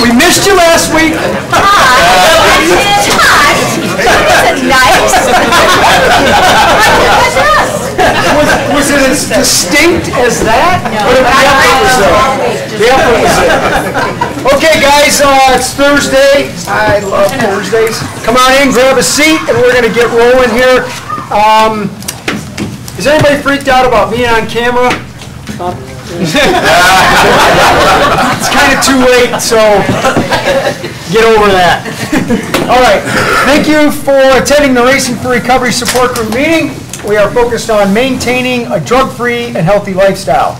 We missed you last week. Was it as distinct as that? No. Okay, guys, it's Thursday. I love Thursdays. Come on in, grab a seat, and we're going to get rolling here. Is anybody freaked out about being on camera? It's kind of too late, so get over that. All right, thank you for attending the Racing for Recovery Support Group meeting. We are focused on maintaining a drug-free and healthy lifestyle.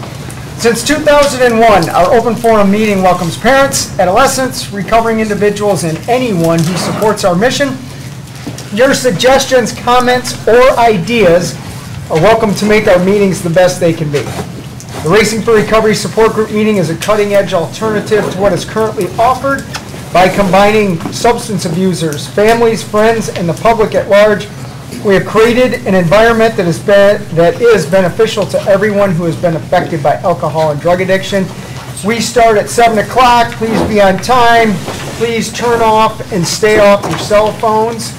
Since 2001, our open forum meeting welcomes parents, adolescents, recovering individuals, and anyone who supports our mission. Your suggestions, comments, or ideas are welcome to make our meetings the best they can be. The Racing for Recovery Support Group meeting is a cutting-edge alternative to what is currently offered by combining substance abusers, families, friends, and the public at large. We have created an environment that is beneficial to everyone who has been affected by alcohol and drug addiction. We start at 7 o'clock. Please be on time. Please turn off and stay off your cell phones.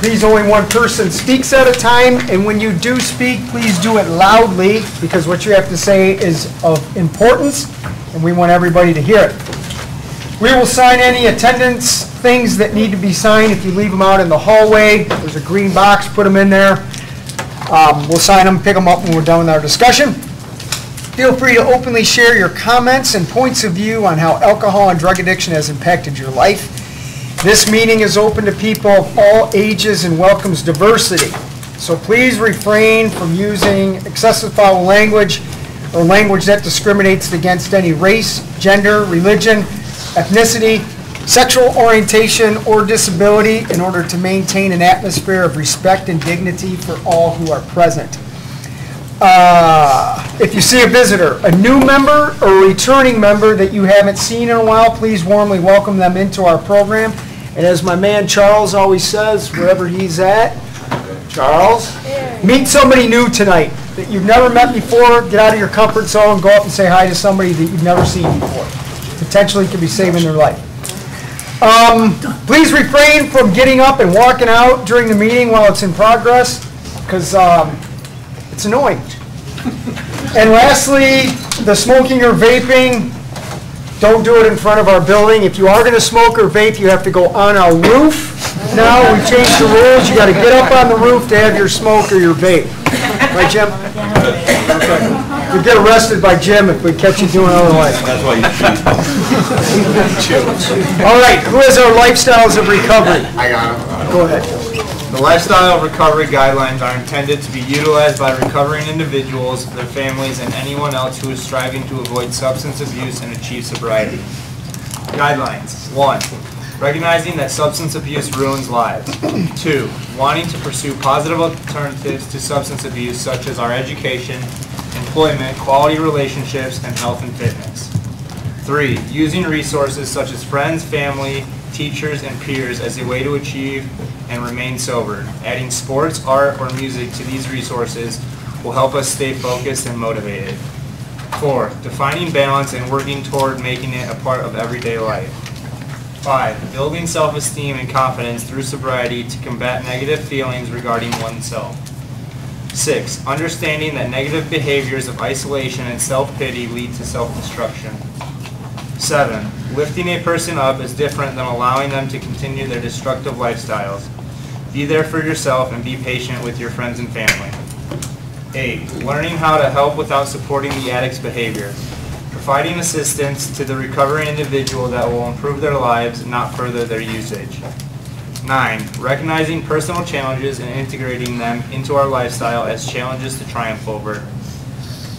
Please, only one person speaks at a time, and when you do speak, please do it loudly, because what you have to say is of importance, and we want everybody to hear it. We will sign any attendance things that need to be signed if you leave them out in the hallway. There's a green box, put them in there. We'll sign them, pick them up when we're done with our discussion. Feel free to openly share your comments and points of view on how alcohol and drug addiction has impacted your life. This meeting is open to people of all ages and welcomes diversity. So please refrain from using excessive foul language or language that discriminates against any race, gender, religion, ethnicity, sexual orientation, or disability in order to maintain an atmosphere of respect and dignity for all who are present. If you see a visitor, a new member or a returning member that you haven't seen in a while, please warmly welcome them into our program. And as my man Charles always says, wherever he's at, Charles, meet somebody new tonight that you've never met before. Get out of your comfort zone, go up and say hi to somebody that you've never seen before. Potentially could be saving their life. Please refrain from getting up and walking out during the meeting while it's in progress, because it's annoying. And lastly, the smoking or vaping, don't do it in front of our building. If you are going to smoke or vape, you have to go on our roof. Now we changed the rules. You got to get up on the roof to have your smoke or your vape. Right, Jim? Okay. You'll get arrested by Jim if we catch you doing otherwise. That's why you All right, who has our lifestyles of recovery? I got it. Go ahead. The lifestyle recovery guidelines are intended to be utilized by recovering individuals, their families, and anyone else who is striving to avoid substance abuse and achieve sobriety. Guidelines. 1. Recognizing that substance abuse ruins lives. 2. Wanting to pursue positive alternatives to substance abuse such as our education, employment, quality relationships, and health and fitness. 3. Using resources such as friends, family, teachers, and peers as a way to achieve and remain sober. Adding sports, art, or music to these resources will help us stay focused and motivated. 4. Defining balance and working toward making it a part of everyday life. 5. Building self-esteem and confidence through sobriety to combat negative feelings regarding oneself. 6. Understanding that negative behaviors of isolation and self-pity lead to self-destruction. 7. Lifting a person up is different than allowing them to continue their destructive lifestyles. Be there for yourself and be patient with your friends and family. 8. Learning how to help without supporting the addict's behavior. Providing assistance to the recovering individual that will improve their lives, not further their usage. 9. Recognizing personal challenges and integrating them into our lifestyle as challenges to triumph over.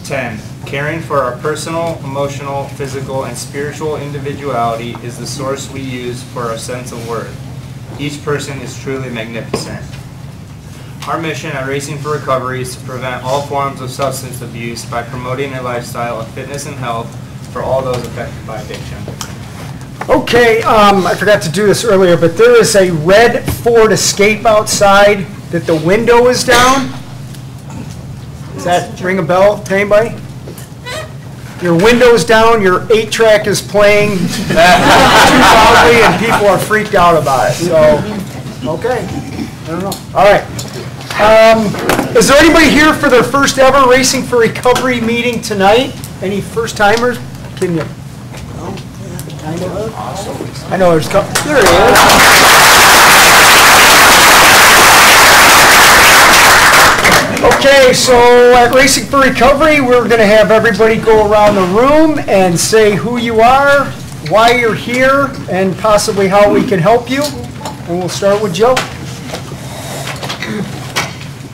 10. Caring for our personal, emotional, physical, and spiritual individuality is the source we use for our sense of worth. Each person is truly magnificent. Our mission at Racing for Recovery is to prevent all forms of substance abuse by promoting a lifestyle of fitness and health for all those affected by addiction. Okay, I forgot to do this earlier, but there is a red Ford Escape outside that the window is down. Does that ring a bell to anybody? Your window's down, your 8-track is playing too loudly, and people are freaked out about it. So, okay, I don't know. All right. Is there anybody here for their first ever Racing for Recovery meeting tonight? Any first timers? Kidding you? No? Kind of? Awesome. I know there's a couple. There he is. Okay, so at Racing for Recovery, we're going to have everybody go around the room and say who you are, why you're here, and possibly how we can help you. And we'll start with Joe.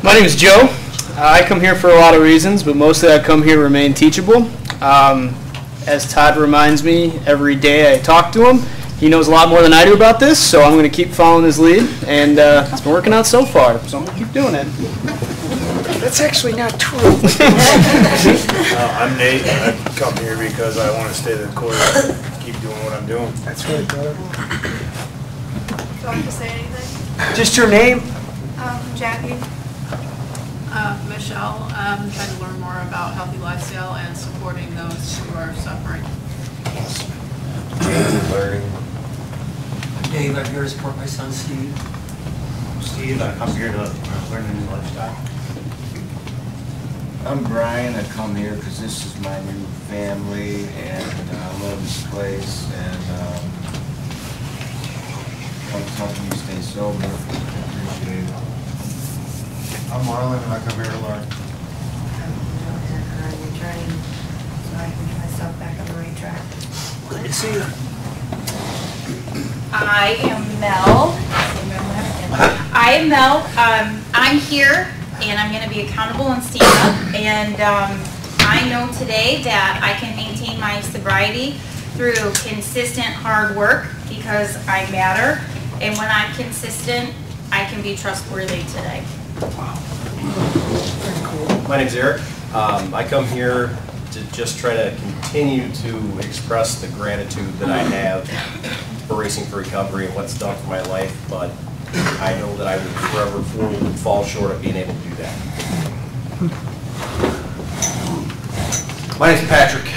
My name is Joe. I come here for a lot of reasons, but mostly I come here to remain teachable. As Todd reminds me every day I talk to him, he knows a lot more than I do about this, so I'm going to keep following his lead, and it's been working out so far, so I'm going to keep doing it. That's actually not true. I'm Nate, and I come here because I want to stay the course and keep doing what I'm doing. That's right, brother. Do you want me to say anything? Just your name? Jackie. Michelle, trying to learn more about healthy lifestyle and supporting those who are suffering. Learning. Dave, I'm here to support my son Steve. Steve, I'm here to learn a new lifestyle. I'm Brian. I come here because this is my new family, and I love this place. And I'm helping you stay sober. I appreciate it. I'm Marlon, and I come here to learn. I'm returning so I can get myself back on the right track. Good to see you. I am Mel. I am Mel. I'm here, and I'm going to be accountable and stand up. And I know today that I can maintain my sobriety through consistent hard work because I matter. And when I'm consistent, I can be trustworthy today. Wow. Very cool. My name's Eric. I come here to just try to continue to express the gratitude that I have for Racing for Recovery and what's done for my life, but I know that I will forever fall short of being able to do that. My name's Patrick,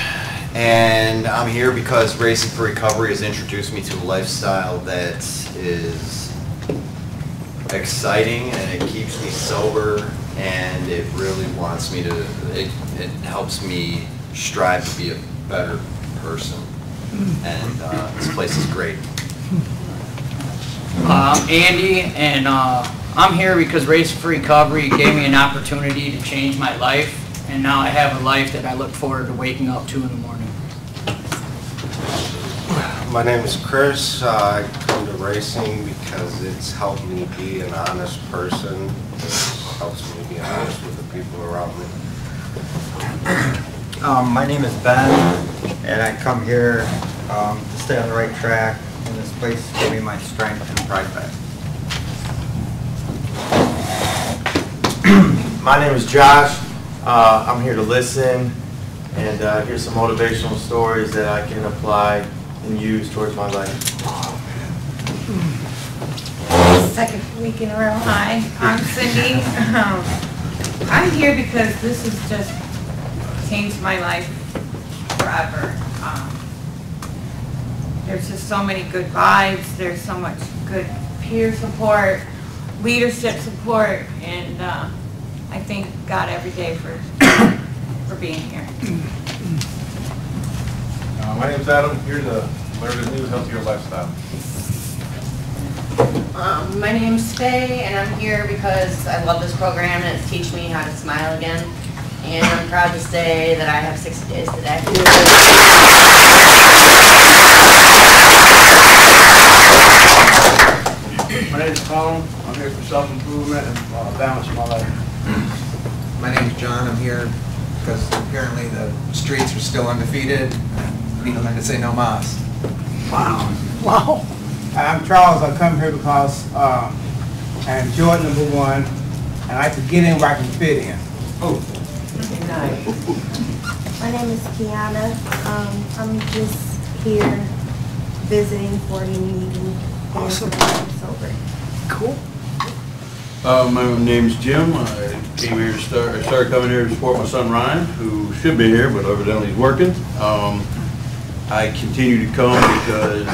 and I'm here because Racing for Recovery has introduced me to a lifestyle that is exciting, and it keeps me sober, and it really wants me to, it helps me strive to be a better person, and this place is great. I'm Andy, and I'm here because Racing for Recovery gave me an opportunity to change my life, and now I have a life that I look forward to waking up to in the morning. My name is Chris. I come to racing because it's helped me be an honest person. It helps me be honest with the people around me. My name is Ben, and I come here to stay on the right track, and this place gives me my strength and pride back. My name is Josh. I'm here to listen and hear some motivational stories that I can apply and use towards my life. Second week in a row. Hi, I'm Cindy. I'm here because this has just changed my life forever. There's just so many good vibes. There's so much good peer support, leadership support, and I thank God every day for being here. My name is Adam. Here to learn a new, healthier lifestyle. My name's Faye, and I'm here because I love this program and it's teaching me how to smile again. And I'm proud to say that I have 60 days today. My name is Colin. I'm here for self-improvement and balance in my life. My name is John. I'm here because apparently the streets are still undefeated. We need to learn to say no mas. Wow. Wow. I'm Charles. I come here because I enjoy #1, and I like to get in where I can fit in. Oh. My name is Kiana. I'm just here visiting for a meeting. Awesome. Cool. My name's Jim. I came here to started coming here to support my son Ryan, who should be here, but evidently he's working. I continue to come because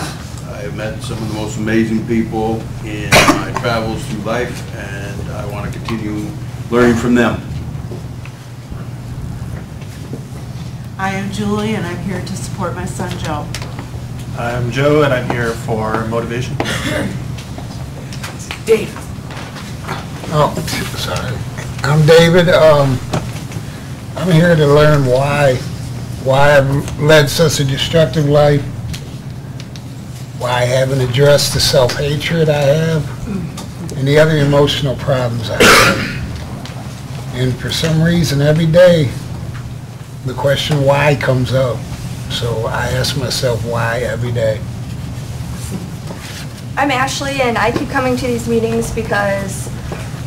I've met some of the most amazing people in my travels through life, and I want to continue learning from them. I am Julie, and I'm here to support my son Joe. I'm Joe, and I'm here for motivation. Dave. Oh, sorry. I'm David. I'm here to learn why I've led such a destructive life, why I haven't addressed the self-hatred I have, and the other emotional problems I have. And for some reason, every day, the question why comes up. So I ask myself why every day. I'm Ashley, and I keep coming to these meetings because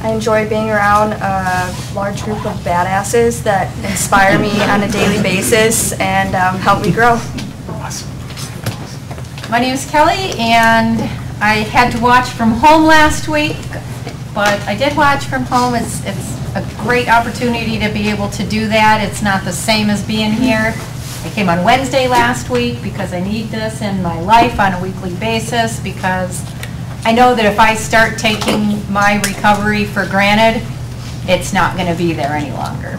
I enjoy being around a large group of badasses that inspire me on a daily basis and help me grow. My name is Kelly, and I had to watch from home last week, but I did watch from home. It's a great opportunity to be able to do that. It's not the same as being here. I came on Wednesday last week because I need this in my life on a weekly basis, because I know that if I start taking my recovery for granted, it's not going to be there any longer.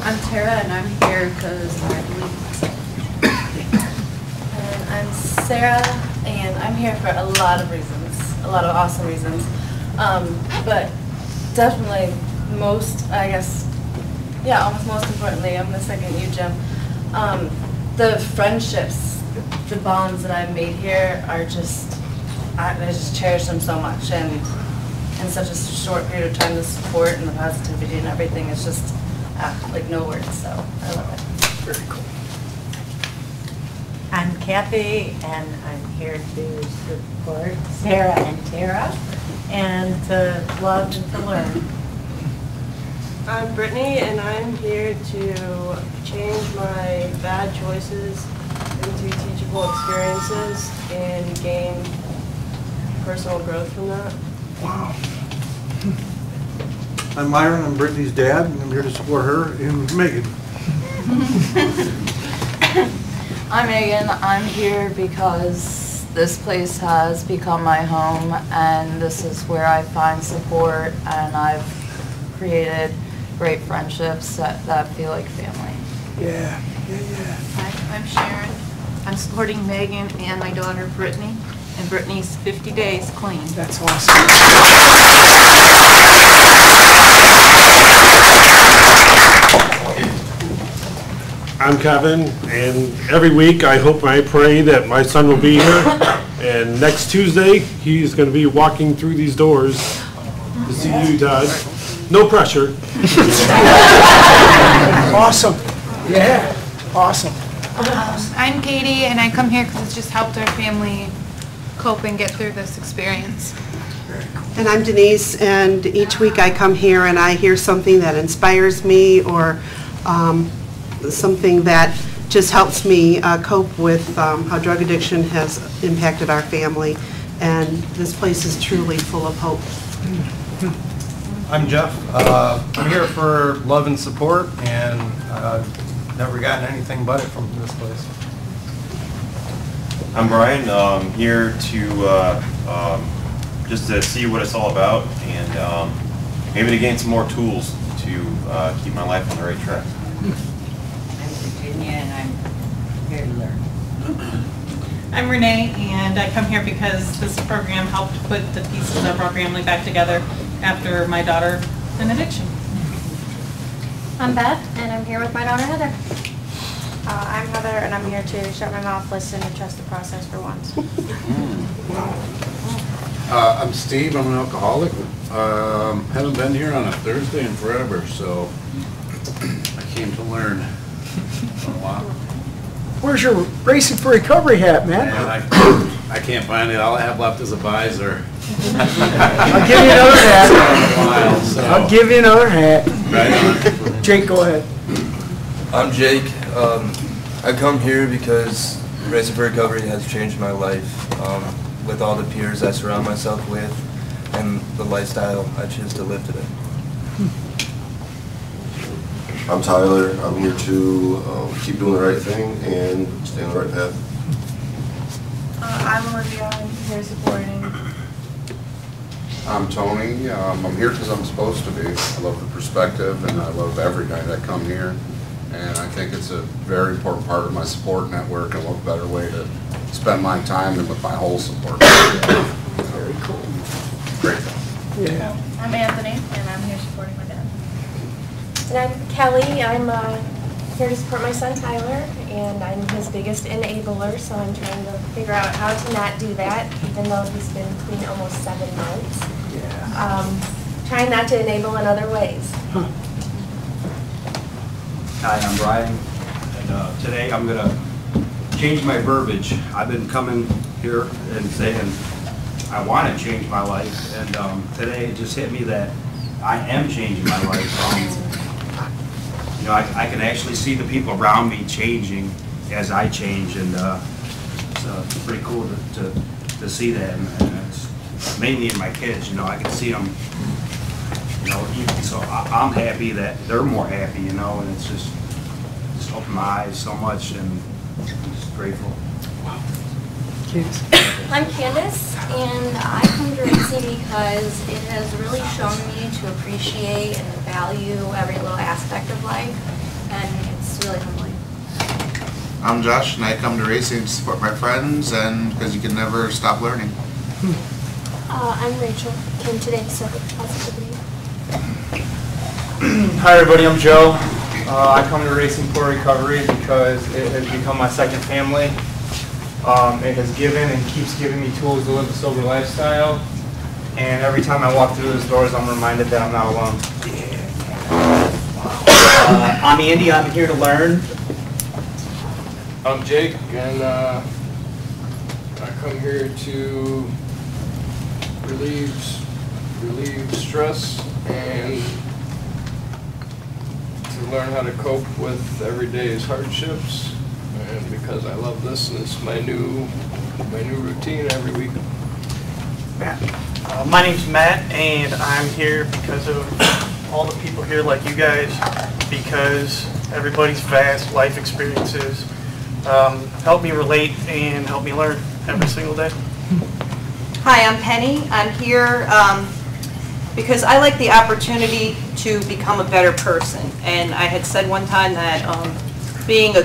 I'm Tara, and I'm here because I believe in myself. And I'm Sarah, and I'm here for a lot of reasons, a lot of awesome reasons. But definitely most, I guess, yeah, almost most importantly, I'm going to second you, Jim. The friendships, the bonds that I've made here are just, I just cherish them so much. And in such a short period of time, the support and the positivity and everything is just like no words. So I love it. Very cool. I'm Kathy, and I'm here to support Sarah and Tara and to love and to learn. I'm Brittany, and I'm here to change my bad choices into teachable experiences and gain personal growth from that. Wow. I'm Myron, I'm Brittany's dad, and I'm here to support her and Megan. I'm Megan. I'm here because this place has become my home, and this is where I find support, and I've created great friendships that feel like family. Yeah. Hi, I'm Sharon. I'm supporting Megan and my daughter Brittany, and Brittany's 50 days clean. That's awesome. I'm Kevin, and every week I hope and I pray that my son will be here, and next Tuesday he's going to be walking through these doors to see you, Todd. No pressure. Awesome. Yeah. Awesome. I'm Katie, and I come here because it's just helped our family cope and get through this experience. And I'm Denise, and each week I come here and I hear something that inspires me, or something that just helps me cope with how drug addiction has impacted our family. And this place is truly full of hope. I'm Jeff. I'm here for love and support, and never gotten anything but it from this place. I'm Brian. Here to just to see what it's all about, and maybe to gain some more tools to keep my life on the right track. I'm Virginia, and I'm here to learn. I'm Renee, and I come here because this program helped put the pieces of our family back together after my daughter an addiction. I'm Beth, and I'm here with my daughter Heather. I'm Heather, and I'm here to shut my mouth, listen, and trust the process for once. I'm Steve, I'm an alcoholic. Haven't been here on a Thursday in forever, so I came to learn a lot. Where's your Racing for Recovery hat, man? And I can't find it, all I have left is a visor. I'll give you another hat. I'll give you another hat. Right on. Jake, go ahead. I'm Jake. I come here because Racing for Recovery has changed my life with all the peers I surround myself with and the lifestyle I choose to live today. I'm Tyler. I'm here to keep doing the right thing and stay on the right path. I'm Olivia. I'm here supporting. I'm Tony. I'm here because I'm supposed to be. I love the perspective and I love every night I come here. And I think it's a very important part of my support network, and what better way to spend my time than with my whole support. Very cool. Great. Yeah. I'm Anthony, and I'm here supporting my dad. And I'm Kelly. I'm here to support my son Tyler, and I'm his biggest enabler, so I'm trying to figure out how to not do that, even though he's been clean almost 7 months. Yeah. Trying not to enable in other ways. Hi, I'm Brian, and today I'm going to change my verbiage. I've been coming here and saying I want to change my life, and today it just hit me that I am changing my life. You know, I can actually see the people around me changing as I change, and it's pretty cool to see that, and it's mainly in my kids. You know, I can see them. You know, so I'm happy that they're more happy, you know, and it's just opened my eyes so much, and I'm just grateful. Wow. I'm Candace, and I come to racing because it has really shown me to appreciate and value every little aspect of life, and it's really humbling. I'm Josh, and I come to racing to support my friends, and because you can never stop learning. I'm Rachel. Came today to support positivity. Hi everybody, I'm Joe. I come to Racing for Recovery because it has become my second family. It has given and keeps giving me tools to live a sober lifestyle. And every time I walk through those doors, I'm reminded that I'm not alone. I'm Andy, I'm here to learn. I'm Jake, and I come here to relieve stress and to learn how to cope with everyday's hardships. And because I love this, and it's my new routine every week. My name's Matt, and I'm here because of all the people here like you guys, because everybody's vast life experiences help me relate and help me learn every single day. Hi, I'm Penny. I'm here because I like the opportunity to become a better person. And I had said one time that being a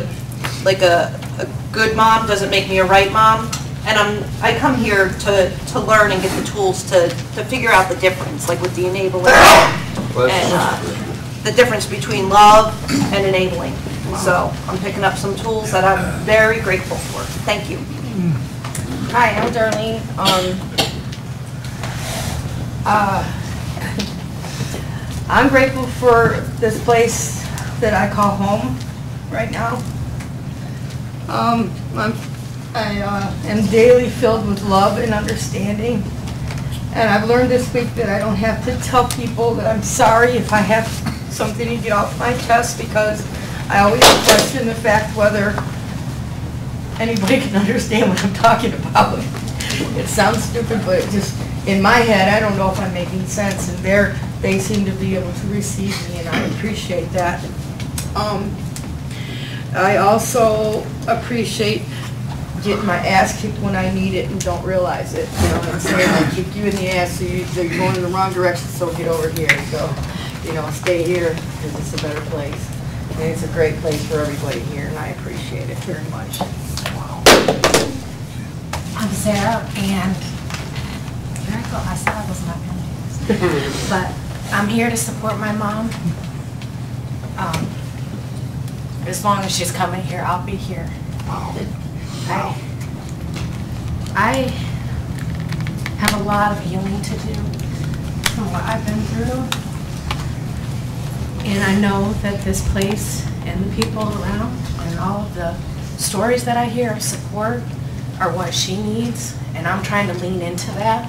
good mom doesn't make me a right mom. And I come here to learn and get the tools to figure out the difference, like with the enabling and the difference between love and enabling. So I'm picking up some tools that I'm very grateful for. Thank you. Hi, I'm Darlene. I'm grateful for this place that I call home right now. I am daily filled with love and understanding. And I've learned this week that I don't have to tell people that I'm sorry if I have something to get off my chest, because I always question the fact whether anybody can understand what I'm talking about. It sounds stupid, but it just, in my head, I don't know if I'm making sense, and they seem to be able to receive me, and I appreciate that. I also appreciate getting my ass kicked when I need it and don't realize it. You know what I'm saying? I kick you in the ass, so you're going in the wrong direction, so get over here. So, you know, stay here because it's a better place. And it's a great place for everybody here, and I appreciate it very much. I'm Sarah, and very cool. I said I was not going to do this, but I'm here to support my mom. as long as she's coming here, I'll be here. I have a lot of healing to do from what I've been through. And I know that this place and the people around and all of the stories that I hear of support are what she needs. And I'm trying to lean into that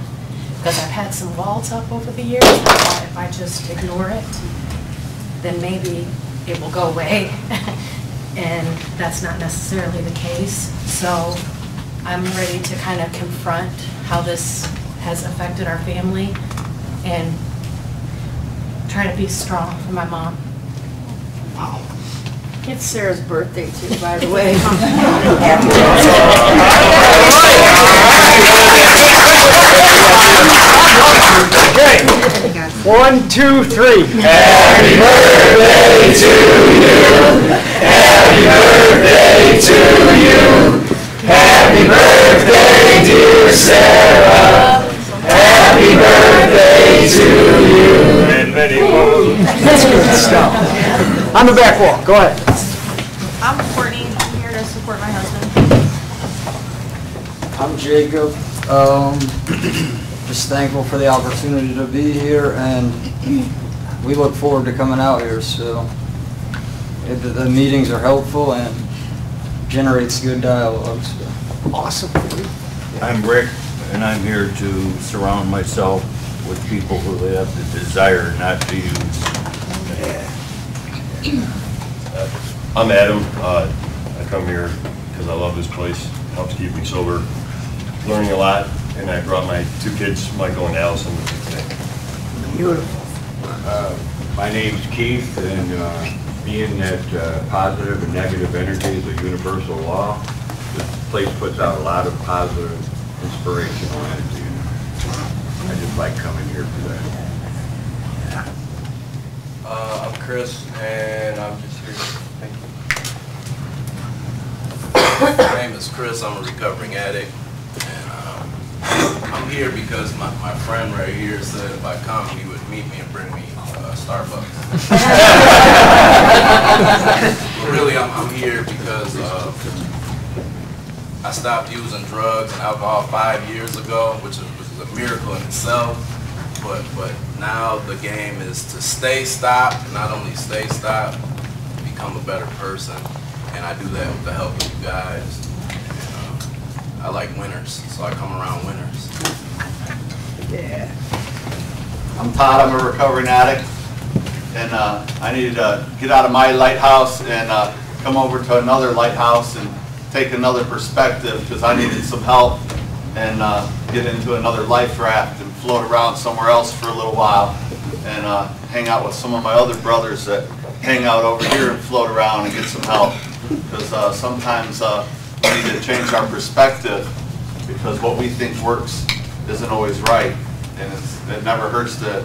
because I've had some walls up over the years. I thought if I just ignore it, then maybe it will go away. And that's not necessarily the case. So I'm ready to kind of confront how this has affected our family and try to be strong for my mom. Wow. It's Sarah's birthday too, by the way. Okay. 1, 2, 3. Happy birthday to you. Happy birthday to you. Happy birthday, dear Sarah. Happy birthday to you. And many more. That's good stuff. On the back wall, go ahead. I'm Courtney. I'm here to support my husband. I'm Jacob. Just thankful for the opportunity to be here, and we look forward to coming out here. So the meetings are helpful and generates good dialogue. So. Awesome. I'm Rick, and I'm here to surround myself with people who have the desire not to use. I'm Adam. I come here because I love this place. It helps keep me sober, learning a lot, and I brought my 2 kids, Michael and Allison, with me today. Beautiful. My name's Keith, and being that positive and negative energy is a universal law, this place puts out a lot of positive, inspirational energy. I just like coming here for that. I'm Chris, and I'm just here. Thank you. My name is Chris. I'm a recovering addict, and I'm here because my friend right here said if I come, he would meet me and bring me Starbucks. But really, I'm here because I stopped using drugs and alcohol 5 years ago, which is a miracle in itself. But now the game is to stay stopped, not only stay stopped, become a better person. And I do that with the help of you guys. And, I like winners, so I come around winners. Yeah. I'm Todd, I'm a recovering addict, and I needed to get out of my lighthouse and come over to another lighthouse and take another perspective because I needed some help and get into another life raft and float around somewhere else for a little while and hang out with some of my other brothers that hang out over here and float around and get some help because sometimes we need to change our perspective because what we think works isn't always right, and it never hurts to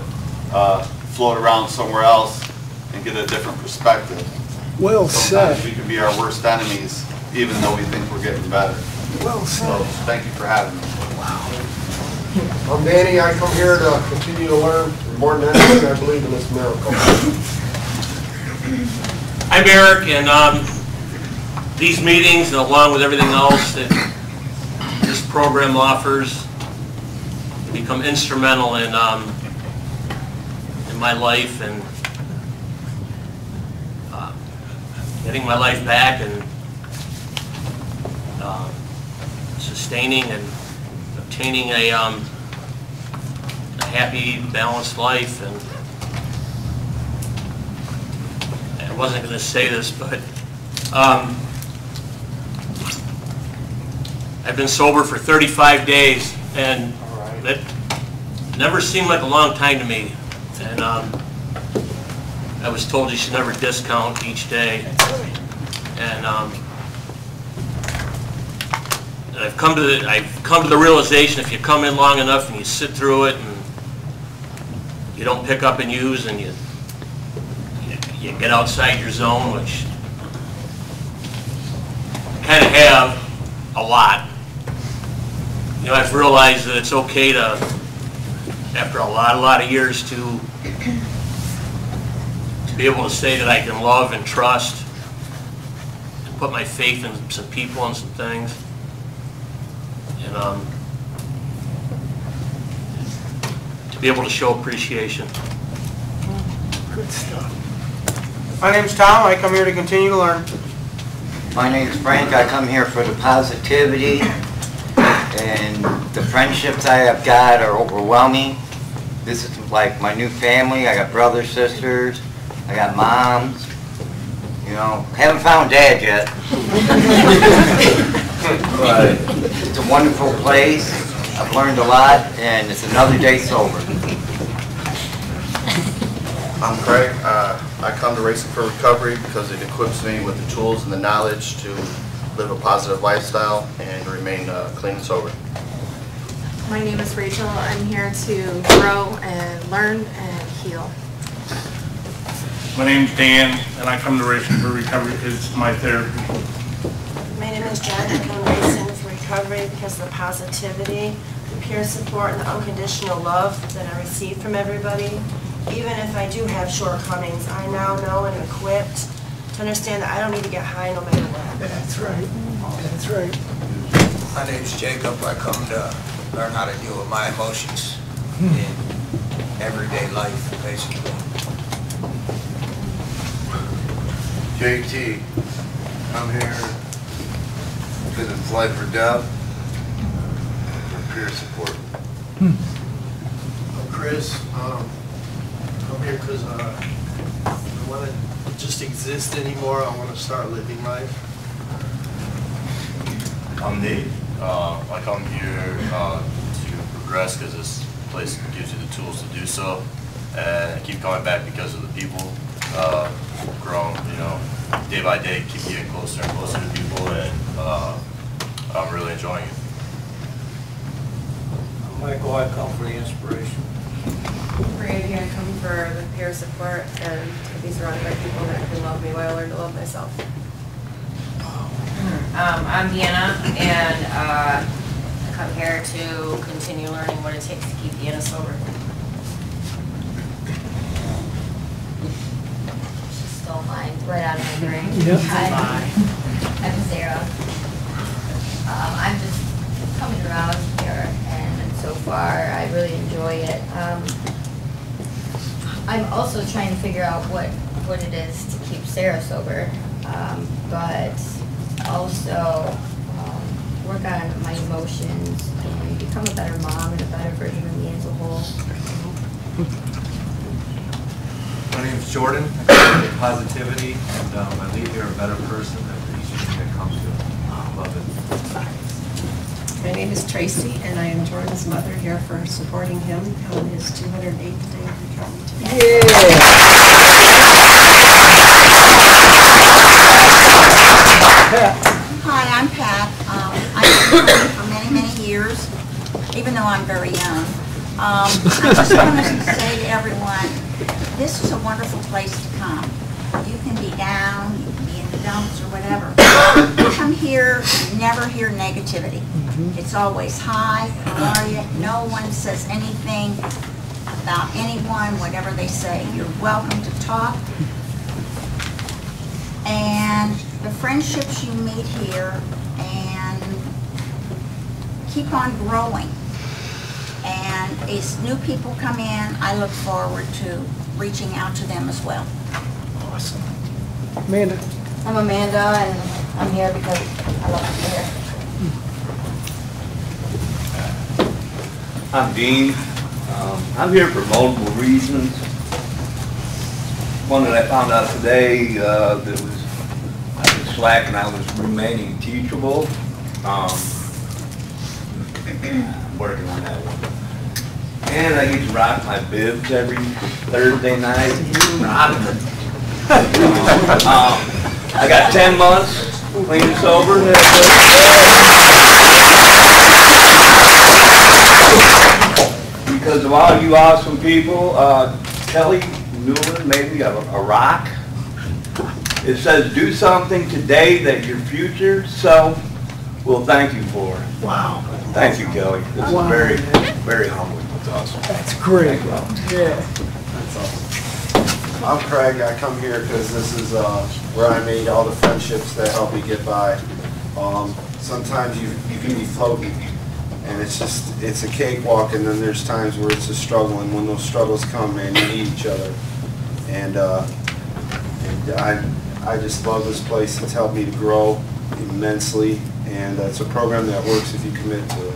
float around somewhere else and get a different perspective. Well Sometimes said. we can be our worst enemies even though we think we're getting better. Well said. So thank you for having me. I'm Danny. I come here to continue to learn. More than anything, I believe in this miracle. I'm Eric, and these meetings, along with everything else that this program offers, become instrumental in my life and getting my life back and sustaining and obtaining a happy, balanced life. And I wasn't going to say this, but I've been sober for 35 days, and it never seemed like a long time to me. And I was told you should never discount each day. And I've come to the realization if you come in long enough and you sit through it and you don't pick up and use and you get outside your zone, which I kind of have a lot. You know, I've realized that it's okay to, after a lot of years, to be able to say that I can love and trust put my faith in some people and some things. And to be able to show appreciation. Good stuff. My name's Tom. I come here to continue to learn. My name's Frank. I come here for the positivity, and the friendships I have got are overwhelming. This is like my new family. I got brothers, sisters, I got moms. You know, haven't found Dad yet. But it's a wonderful place. I've learned a lot, and it's another day sober. I'm Craig. I come to Racing for Recovery because it equips me with the tools and the knowledge to live a positive lifestyle and remain clean and sober. My name is Rachel. I'm here to grow and learn and heal. My name's Dan, and I come to Racing for Recovery because it's my therapy. My name is Jen. I come to Racing for Recovery because of the positivity, the peer support, and the unconditional love that I receive from everybody. Even if I do have shortcomings, I now know and am equipped to understand that I don't need to get high no matter what. That's right. That's right. My name's Jacob. I come to learn how to deal with my emotions in everyday life, basically. JT, I'm here because it's life or death for peer support. I'm Chris. I'm here because I don't want to just exist anymore. I want to start living life. I'm Nate. I come here to progress because this place gives you the tools to do so, and I keep coming back because of the people. Grown, you know, day by day, keep getting closer and closer to people, and I'm really enjoying it. I'm Michael. I come for the inspiration. Brandy, I come for the peer support and to be surrounded by people that can love me while I learn to love myself. I'm Deanna, and I come here to continue learning what it takes to keep Deanna sober. She stole mine right out of my brain. Yep. Hi, I'm Sarah. I'm just coming around here, and so far I really enjoy it. I'm also trying to figure out what it is to keep Sarah sober, but also work on my emotions and become a better mom and a better version of me as a whole. My name is Jordan. I come with positivity, and I leave here a better person after each meeting I come to. Love it. My name is Tracy, and I am Jordan's mother here for supporting him on his 208th day of recovery today. Hi, I'm Pat. I've been here for many, many years, even though I'm very young. I just want to say to everyone, this is a wonderful place to come. You can be down, you can be in the dumps or whatever. You come here, you never hear negativity. It's always, hi, how are you? No one says anything about anyone, whatever they say. You're welcome to talk. And the friendships you meet here, and keep on growing. And as new people come in, I look forward to reaching out to them as well. Awesome. Amanda. I'm Amanda, and I'm here because I love to be here. I'm Dean. I'm here for multiple reasons. One that I found out today, I was slack and I was remaining teachable. Working on that one. And I get to rock my bibs every Thursday night. I got 10 months clean and sober. Because of all you awesome people, Kelly Newland made me a rock. It says, do something today that your future self will thank you for. Wow. Thank you, Kelly. This is very humbling. That's awesome. That's great. Yeah. That's awesome. I'm Craig. I come here because this is where I made all the friendships that help me get by. Sometimes you can be floating, and it's a cakewalk, and then there's times where it's a struggle, and when those struggles come, man, you need each other. And I just love this place. It's helped me to grow immensely, and it's a program that works if you commit to it.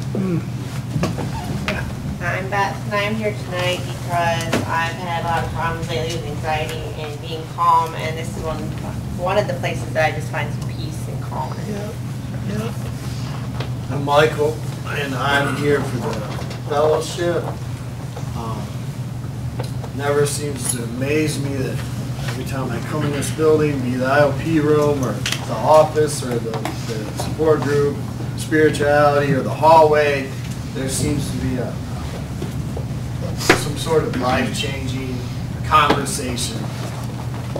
I'm Beth, and I'm here tonight because I've had a lot of problems lately with anxiety and being calm, and this is one of the places that I just find some peace and calmness. I'm Michael, and I'm here for the fellowship. Never seems to amaze me that every time I come in this building, be the IOP room or the office or the support group, spirituality or the hallway, there seems to be some sort of life-changing conversation.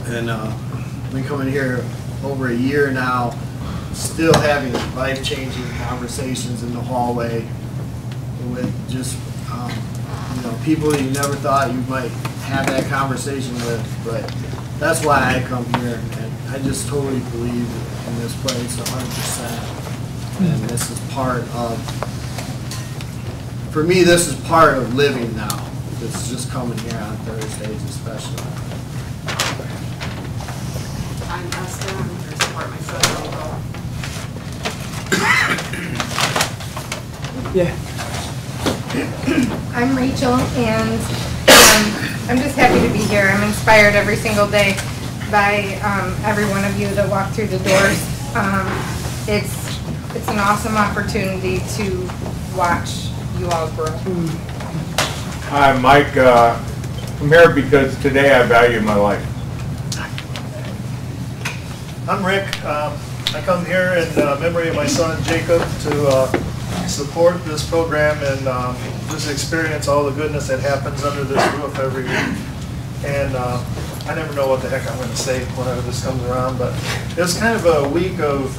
And I've been coming here over a year now, still having life-changing conversations in the hallway with just people that you never thought you might have that conversation with. But that's why I come here, and I just totally believe in this place 100%. And this is part of, for me, this is part of living now. It's just coming here on Thursdays especially. I'm Esther. I'm here to support my son. Yeah. I'm Rachel, and I'm just happy to be here. I'm inspired every single day by every one of you that walk through the doors. It's an awesome opportunity to watch you all grow. Hi, Mike. I'm here because today I value my life. I'm Rick. I come here in memory of my son Jacob to support this program and just experience all the goodness that happens under this roof every week. And I never know what the heck I'm going to say whenever this comes around, but it's kind of a week of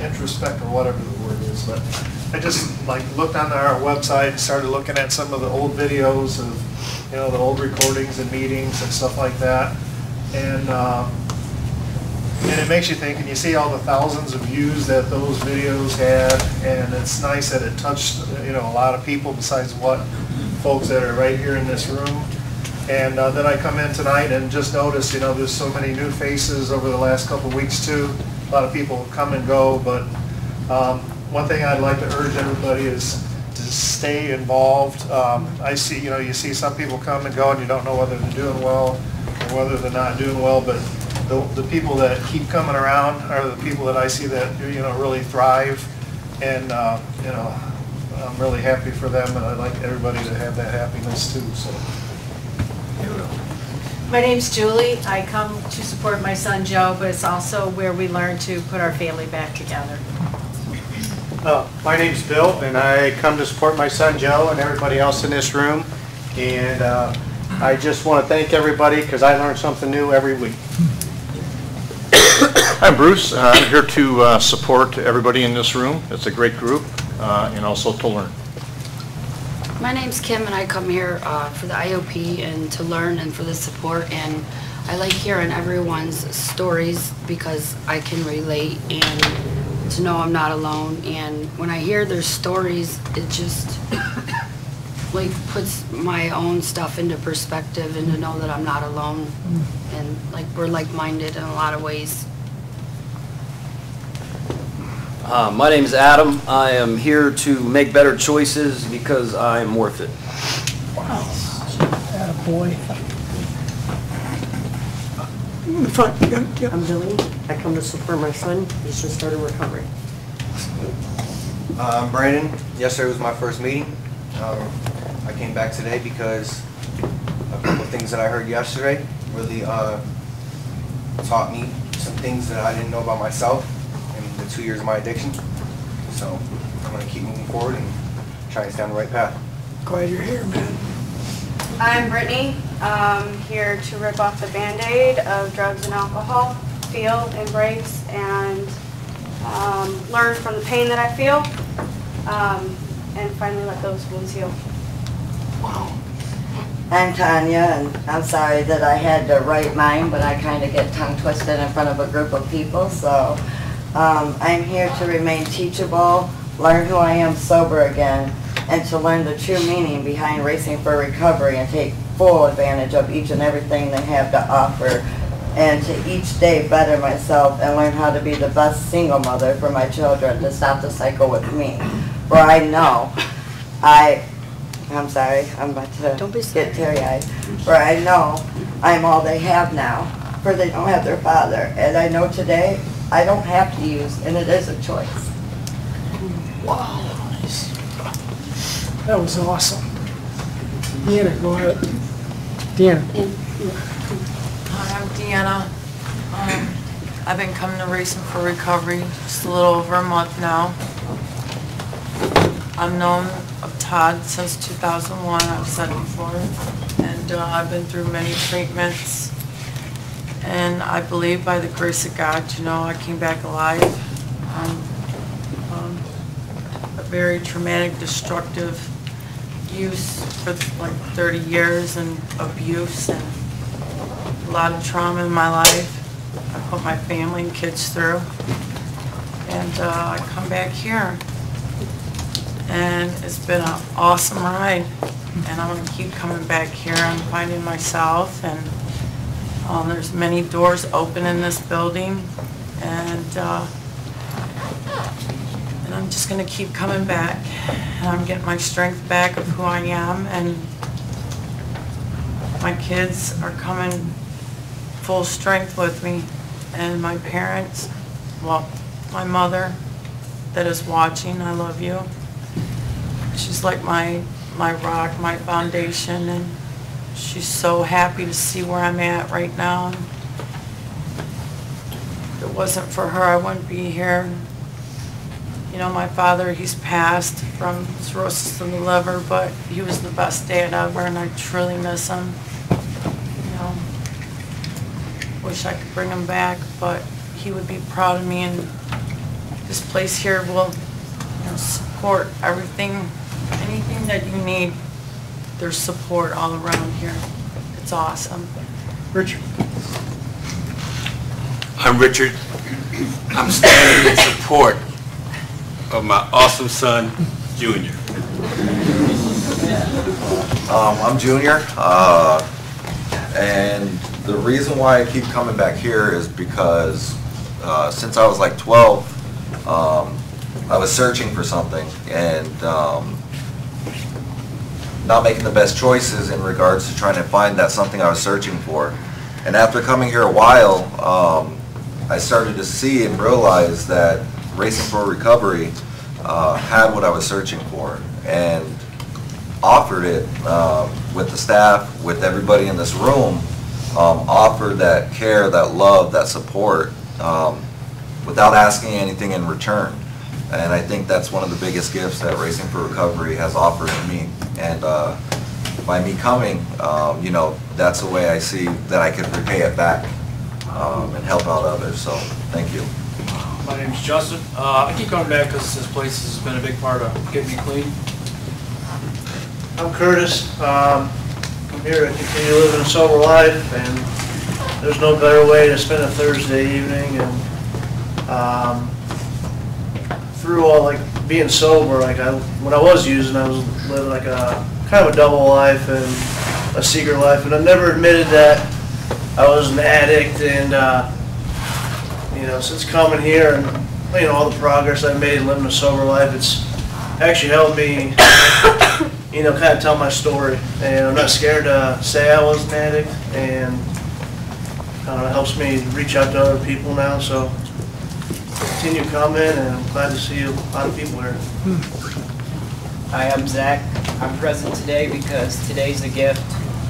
introspect or whatever the word is. But I just looked on our website and started looking at some of the old videos of the old recordings and meetings and stuff like that. And it makes you think, and you see all the thousands of views that those videos had, and it's nice that it touched a lot of people besides what folks that are right here in this room. And then I come in tonight and just notice, there's so many new faces over the last couple of weeks too. A lot of people come and go, but one thing I'd like to urge everybody is to stay involved. I see, you see some people come and go, and you don't know whether they're doing well or whether they're not doing well, but the people that keep coming around are the people that I see that really thrive, and I'm really happy for them, and I'd like everybody to have that happiness too. So. My name's Julie. I come to support my son Joe, but it's also where we learn to put our family back together. My name's Bill, and I come to support my son Joe and everybody else in this room. And I just want to thank everybody because I learn something new every week. I'm Bruce. I'm here to support everybody in this room. It's a great group, and also to learn. My name's Kim, and I come here for the IOP and to learn and for the support. And I like hearing everyone's stories because I can relate and to know I'm not alone. And when I hear their stories, it just puts my own stuff into perspective, and to know that I'm not alone, and we're like-minded in a lot of ways. My name is Adam. I am here to make better choices because I am worth it. Wow. Attaboy. In the front. Yeah. I'm Billy. I come to support my son. He's just started recovery. I'm Brandon. Yesterday was my first meeting. I came back today because a couple of things that I heard yesterday really taught me some things that I didn't know about myself in the 2 years of my addiction. So I'm going to keep moving forward and try to stay on the right path. Glad you're here, man. I'm Brittany, here to rip off the Band-Aid of drugs and alcohol, feel, embrace, and learn from the pain that I feel, and finally let those wounds heal. Wow. I'm Tanya, and I'm sorry that I had to write mine, but I kind of get tongue twisted in front of a group of people, so I'm here to remain teachable, learn who I am sober again, and to learn the true meaning behind Racing for Recovery and take full advantage of each and everything they have to offer, and to each day better myself and learn how to be the best single mother for my children to stop the cycle with me. For I know I'm sorry, I'm about to get teary-eyed. For I know I'm all they have now, for they don't have their father. And I know today I don't have to use, and it is a choice. Wow. That was awesome. Deanna, go ahead. Deanna. Hi, I'm Deanna. I've been coming to Racing for Recovery just a little over a month now. I've known of Todd since 2001, I've said before, and I've been through many treatments, and I believe by the grace of God, you know, I came back alive. A very traumatic, destructive use for like 30 years and abuse and a lot of trauma in my life. I put my family and kids through, and I come back here. And it's been an awesome ride, and I'm going to keep coming back here. I'm finding myself, and there's many doors open in this building, and I'm just going to keep coming back, and I'm getting my strength back of who I am, and my kids are coming full strength with me, and my parents, well, my mother that is watching, I love you. She's like my rock, my foundation, and she's so happy to see where I'm at right now. And if it wasn't for her, I wouldn't be here. You know, my father, he's passed from cirrhosis of the liver, but he was the best dad ever, and I truly miss him. You know, wish I could bring him back, but he would be proud of me, and this place here will, you know, support everything. Anything that you need, there's support all around here. It's awesome. Richard. I'm Richard. I'm standing in support of my awesome son, Junior. I'm Junior, and the reason why I keep coming back here is because since I was like 12, I was searching for something, and not making the best choices in regards to trying to find that something I was searching for. And after coming here a while, I started to see and realize that Racing for Recovery had what I was searching for, and offered it with the staff, with everybody in this room, offered that care, that love, that support, without asking anything in return. And I think that's one of the biggest gifts that Racing for Recovery has offered me. And by me coming, you know, that's the way I see that I can repay it back and help out others. So thank you. My name's Justin. I keep coming back because this place has been a big part of getting me clean. I'm Curtis. I'm here to continue living a sober life, and there's no better way to spend a Thursday evening. And through all, like, being sober, like, when I was using, I was living like a kind of a double life and a secret life, and I never admitted that I was an addict. And you know, since coming here and, you know, all the progress I've made living a sober life, it's actually helped me, you know, kind of tell my story. And I'm not scared to say I was an addict, and it helps me reach out to other people now. So continue coming, and I'm glad to see a lot of people here. Hi, I'm Zach. I'm present today because today's a gift,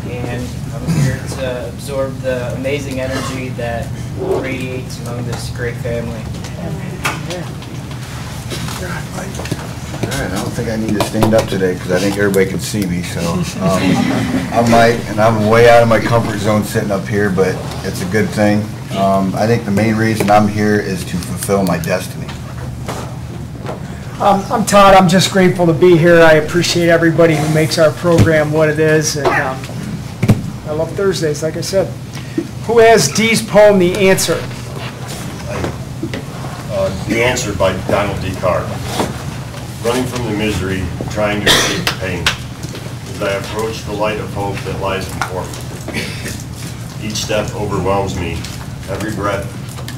and I'm here to absorb the amazing energy that radiates among this great family. All right, I don't think I need to stand up today because I think everybody can see me, so I might, and I'm way out of my comfort zone sitting up here, but it's a good thing. I think the main reason I'm here is to fulfill my destiny. I'm Todd. I'm just grateful to be here. I appreciate everybody who makes our program what it is, and I love Thursdays, like I said. Who has Dee's poem, The Answer? The Answer by Donald D. Carr. Running from the misery, trying to escape the pain, as I approach the light of hope that lies before me. Each step overwhelms me. Every breath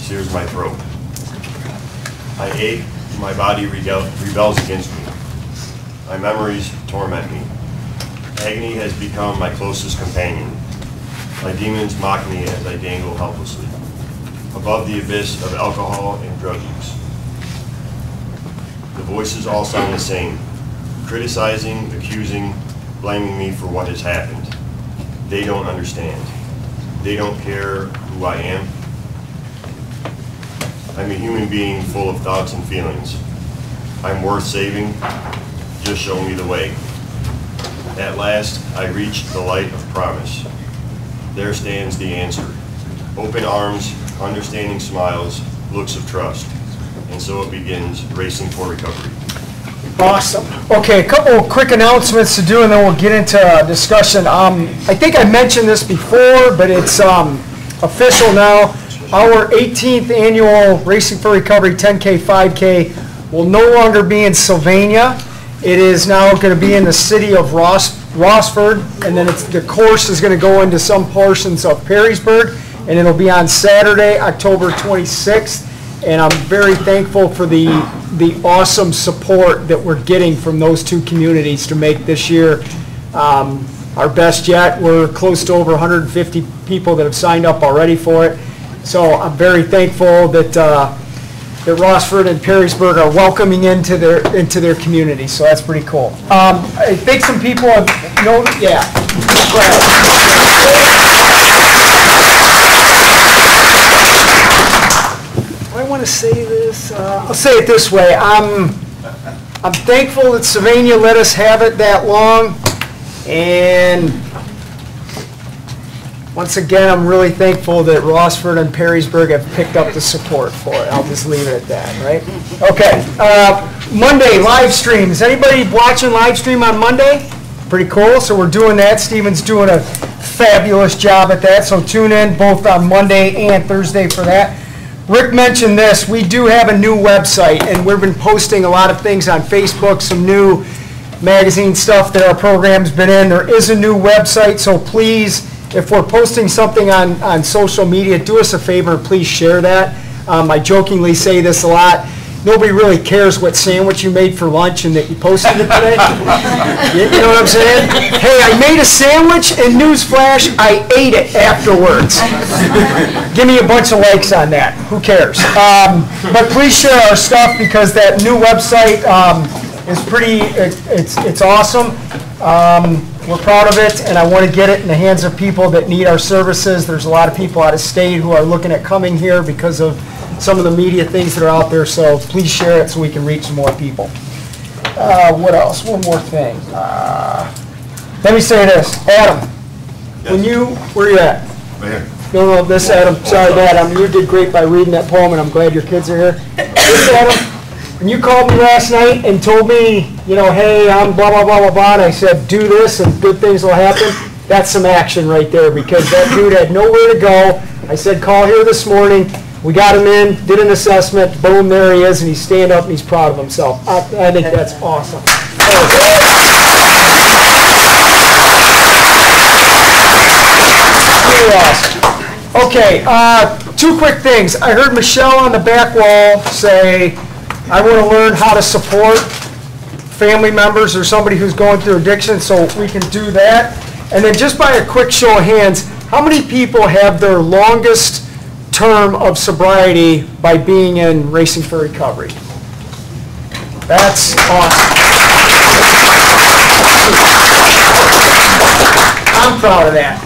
sears my throat. I ache, my body rebels against me. My memories torment me. Agony has become my closest companion. My demons mock me as I dangle helplessly above the abyss of alcohol and drug use. The voices all sound the same, criticizing, accusing, blaming me for what has happened. They don't understand. They don't care who I am. I'm a human being full of thoughts and feelings. I'm worth saving. Just show me the way. At last, I reached the light of promise. There stands the answer. Open arms, understanding smiles, looks of trust. And so it begins, racing for recovery. Awesome. Okay, a couple of quick announcements to do, and then we'll get into discussion. I think I mentioned this before, but it's official now. Our 18th annual Racing for Recovery 10K, 5K will no longer be in Sylvania. It is now going to be in the city of Rossford, and then the course is going to go into some portions of Perrysburg, and it'll be on Saturday, October 26th. And I'm very thankful for the awesome support that we're getting from those two communities to make this year our best yet. We're close to over 150 people that have signed up already for it. So I'm very thankful that that Rossford and Perrysburg are welcoming into their community. So that's pretty cool. I think some people have known, yeah. I want to say this. I'll say it this way. I'm thankful that Sylvania let us have it that long, and once again, I'm really thankful that Rossford and Perrysburg have picked up the support for it. I'll just leave it at that, right? Okay. Monday live stream. Is anybody watching live stream on Monday? Pretty cool. So we're doing that. Steven's doing a fabulous job at that. So tune in both on Monday and Thursday for that. Rick mentioned this. We do have a new website, and we've been posting a lot of things on Facebook, some new magazine stuff that our program's been in. There is a new website, so please, if we're posting something on social media, do us a favor and please share that. I jokingly say this a lot. Nobody really cares what sandwich you made for lunch and that you posted it today. You know what I'm saying? Hey, I made a sandwich, and newsflash, I ate it afterwards. Give me a bunch of likes on that. Who cares? But please share our stuff, because that new website is pretty, it's awesome. We're proud of it, and I want to get it in the hands of people that need our services. There's a lot of people out of state who are looking at coming here because of some of the media things that are out there, so please share it so we can reach some more people. What else? One more thing. Let me say this. Adam, where are you at? Right here. No, this Adam. Sorry, Adam. You did great by reading that poem, and I'm glad your kids are here. This Adam, when you called me last night and told me, hey, I'm blah, blah, blah, blah, blah, and I said, do this and good things will happen, that's some action right there, because that dude had nowhere to go. I said, call here this morning. We got him in, did an assessment, boom, there he is, and he's standing up and he's proud of himself. I think that's awesome. Really awesome. Okay, two quick things. I heard Michelle on the back wall say, I want to learn how to support family members or somebody who's going through addiction, so we can do that. And then just by a quick show of hands, how many people have their longest term of sobriety by being in Racing for Recovery? That's awesome. I'm proud of that.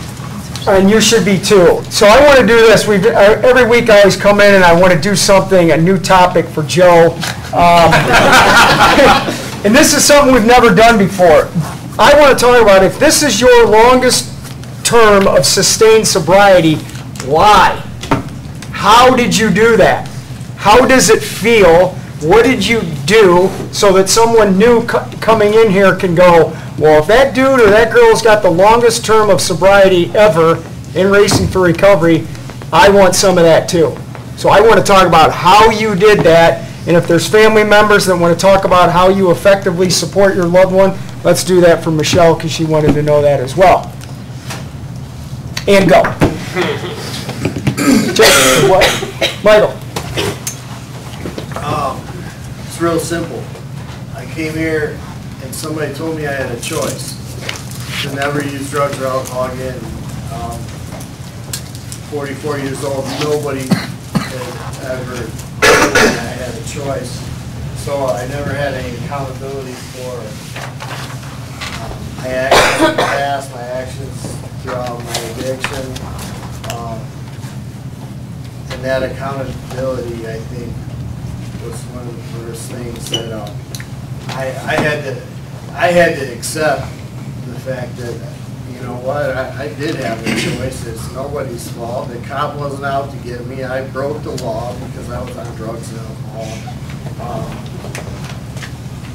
And you should be too. So I want to do this. Every week I always come in and I want to do something, a new topic for Joe. And this is something we've never done before. I want to talk about, if this is your longest term of sustained sobriety, why? How did you do that? How does it feel? What did you do so that someone new coming in here can go, Well, if that dude or that girl's got the longest term of sobriety ever in Racing for Recovery, I want some of that too. So I want to talk about how you did that, and if there's family members that want to talk about how you effectively support your loved one, let's do that for Michelle, because she wanted to know that as well. And go. Michael. It's real simple. I came here and somebody told me I had a choice to never use drugs or alcohol again. 44 years old, nobody had ever told me I had a choice. So I never had any accountability for my actions in the past, my actions throughout my addiction. And that accountability, I think, was one of the first things that I had to accept the fact that, you know what, I did have a choice. It's nobody's fault. The cop wasn't out to get me. I broke the law because I was on drugs and alcohol.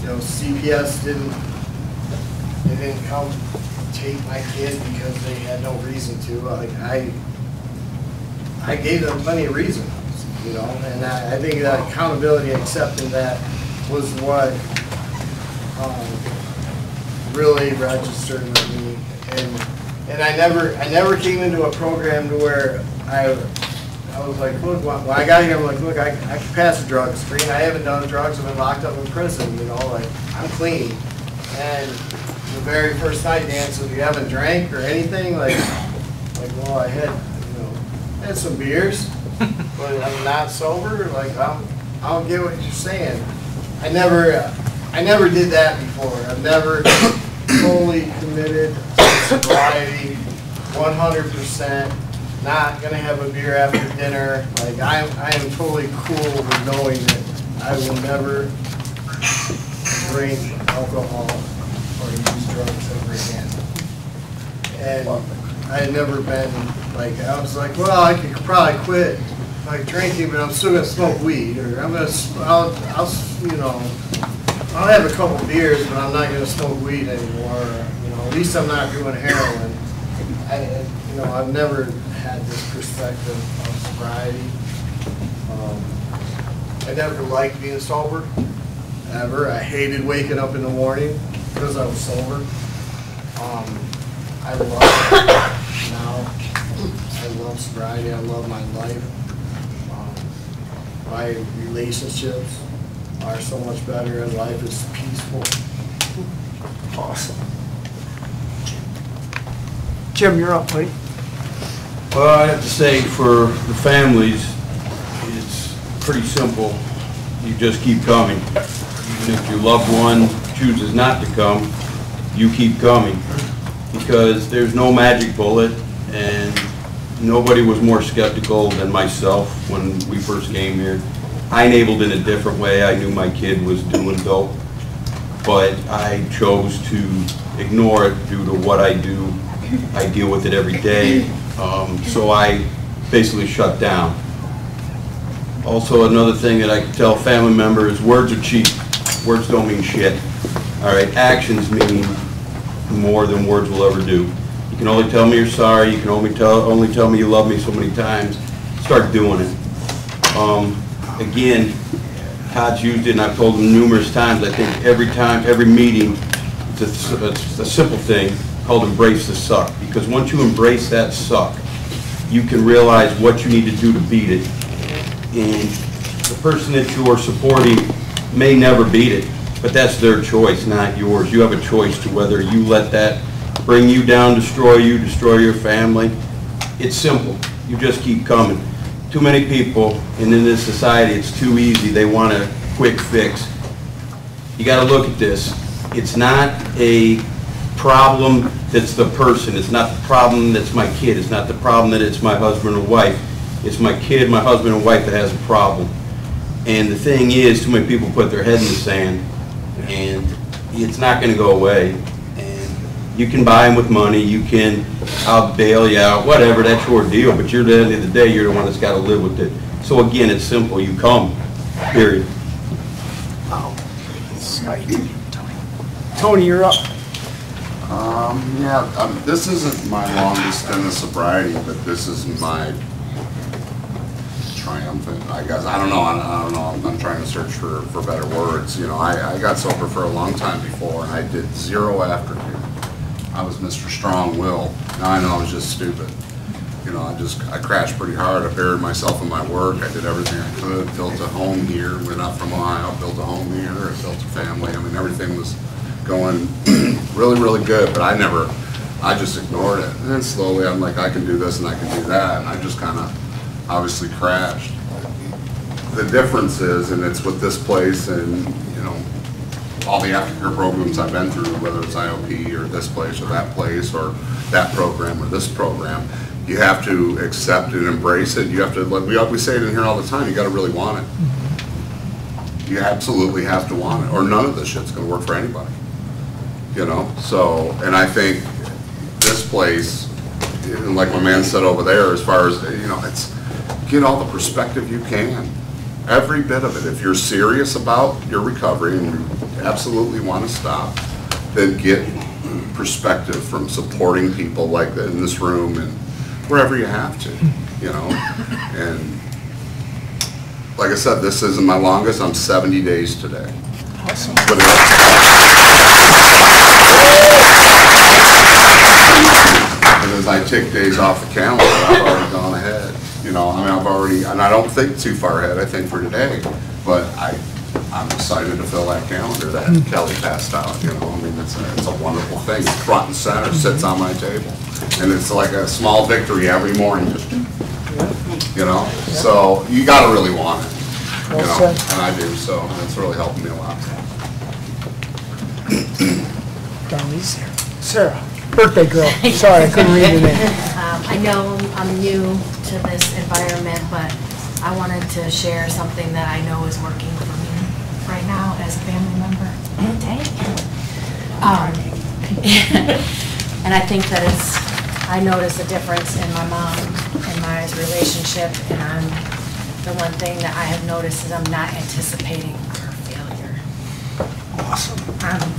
You know, CPS didn't come take my kid because they had no reason to. Like I gave them plenty of reasons, you know, and I think that accountability and accepting that was what really registered with me. And I never came into a program to where I was like, look, when I got here, I'm like, look, I can pass a drug screen. I haven't done drugs. I've been locked up in prison, you know, like, I'm clean. And the very first night, Dan said, you haven't drank or anything? Like, well, I had some beers, but I'm not sober. Like, I don't get what you're saying. I never did that before. I've never totally committed to sobriety, 100%. Not gonna have a beer after dinner. Like, I am totally cool with knowing that I will never drink alcohol or use drugs ever again. And I had never been like, I was like, well, I could probably quit like drinking, but I'm still gonna smoke weed, or I'll you know, I'll have a couple beers, but I'm not gonna smoke weed anymore. Or, you know, at least I'm not doing heroin. You know, I've never had this perspective of sobriety. I never liked being sober, ever. I hated waking up in the morning because I was sober. I love it now. I love sobriety. I love my life. My relationships are so much better, and life is peaceful. Awesome. Jim, you're up, buddy. Well, I have to say, for the families, it's pretty simple. You just keep coming. Even if your loved one chooses not to come, you keep coming. Because there's no magic bullet, and nobody was more skeptical than myself when we first came here. I enabled in a different way. I knew my kid was doing dope, but I chose to ignore it due to what I do. I deal with it every day, so I basically shut down. Also, another thing that I can tell family members, words are cheap. Words don't mean shit. All right, actions mean more than words will ever do. You can only tell me you're sorry. You can only tell me you love me so many times. Start doing it. Again, Todd's used it, and I've told him numerous times. I think every time, every meeting, it's a simple thing called embrace the suck. Because once you embrace that suck, you can realize what you need to do to beat it. And the person that you are supporting may never beat it, but that's their choice, not yours. You have a choice to whether you let that bring you down, destroy you, destroy your family. It's simple. You just keep coming. Too many people, and in this society, it's too easy. They want a quick fix. You got to look at this. It's not a problem that's the person. It's not the problem that's my kid. It's not the problem that it's my husband or wife. It's my kid, my husband, and wife that has a problem. And the thing is, too many people put their head in the sand, and it's not going to go away. And you can buy them with money. You can, I'll bail you out, whatever. That's your deal. But you're, at the end of the day, you're the one that's got to live with it. So again, it's simple. You come. Period. Tony, you're up. This isn't my longest stint of sobriety, but this is my triumphant, I guess. I don't know. I'm trying to search for better words. You know, I got sober for a long time before, and I did 0 aftercare. I was Mr. Strong-Will. Now I know I was just stupid. You know, I crashed pretty hard. I buried myself in my work. I did everything I could. Built a home here. Went up from Ohio. Built a home here. I built a family. I mean, everything was going really, really good. But I just ignored it. And then slowly, I'm like, I can do this and I can do that. And I just kind of obviously crashed. The difference is, and it's with this place and, you know, all the aftercare programs I've been through, whether it's IOP or this place or that place or that program or this program, you have to accept and embrace it. You have to, like we say it in here all the time, you got to really want it. You absolutely have to want it, or none of this shit's going to work for anybody. You know, so, and I think this place, like my man said over there, as far as, you know, it's, get all the perspective you can. Every bit of it. If you're serious about your recovery and you absolutely want to stop, then get perspective from supporting people like that in this room and wherever you have to, you know. And like I said, this isn't my longest. I'm 70 days today. Awesome. But as I take days off the calendar, I've already gone ahead. You know, I mean, I've already, and I don't think too far ahead, I think for today, but I'm excited to fill that calendar that Kelly passed out, you know. I mean, it's a wonderful thing. It's front and center, sits on my table. And it's like a small victory every morning, just, you know. So you got to really want it, you know, and I do, so it's really helping me a lot. Darlene, Sarah, birthday girl. Sorry, I couldn't read your name. I know I'm new to this environment, but I wanted to share something that I know is working for me right now as a family member. And I think that I notice a difference in my mom and my relationship, and the one thing that I have noticed is I'm not anticipating her failure. Awesome. I'm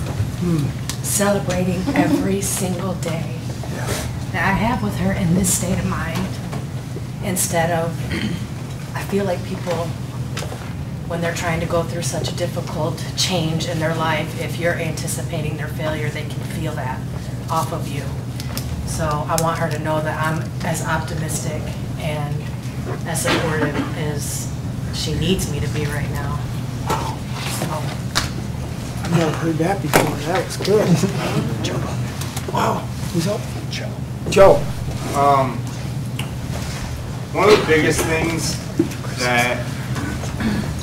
celebrating every single day that I have with her in this state of mind, instead of, I feel like people, when they're trying to go through such a difficult change in their life, if you're anticipating their failure, they can feel that off of you. So I want her to know that I'm as optimistic and as supportive as she needs me to be right now. So. I've never heard that before. That was good. Wow. Who's up? Joe. One of the biggest things that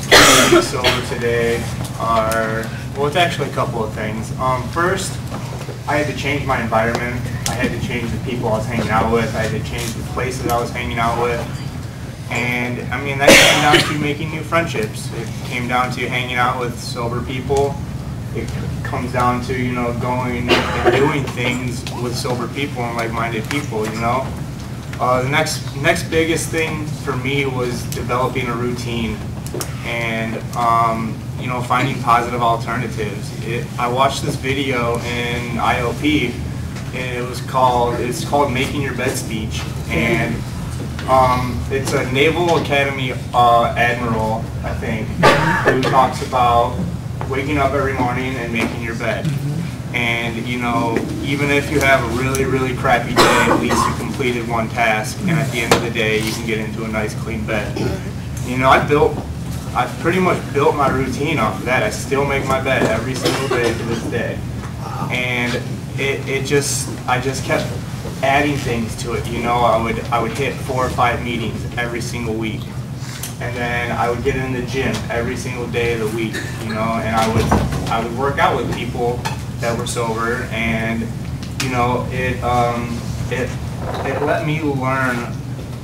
got me sober today are, well, it's actually a couple of things. First, I had to change my environment. I had to change the people I was hanging out with. I had to change the places I was hanging out with. And I mean, that came down to making new friendships. It came down to hanging out with sober people. It comes down to, you know, going and doing things with sober people and like-minded people, you know. The next biggest thing for me was developing a routine and, you know, finding positive alternatives. I watched this video in IOP, and it's called Making Your Bed Speech, and it's a Naval Academy admiral, I think, who talks about waking up every morning and making your bed. And, you know, even if you have a really, really crappy day, at least you completed one task, and at the end of the day, you can get into a nice, clean bed. You know, I pretty much built my routine off of that. I still make my bed every single day to this day. And I just kept adding things to it. You know, I would hit 4 or 5 meetings every single week. And then I would get in the gym every single day of the week, you know, and I would work out with people that were sober, and, you know, it let me learn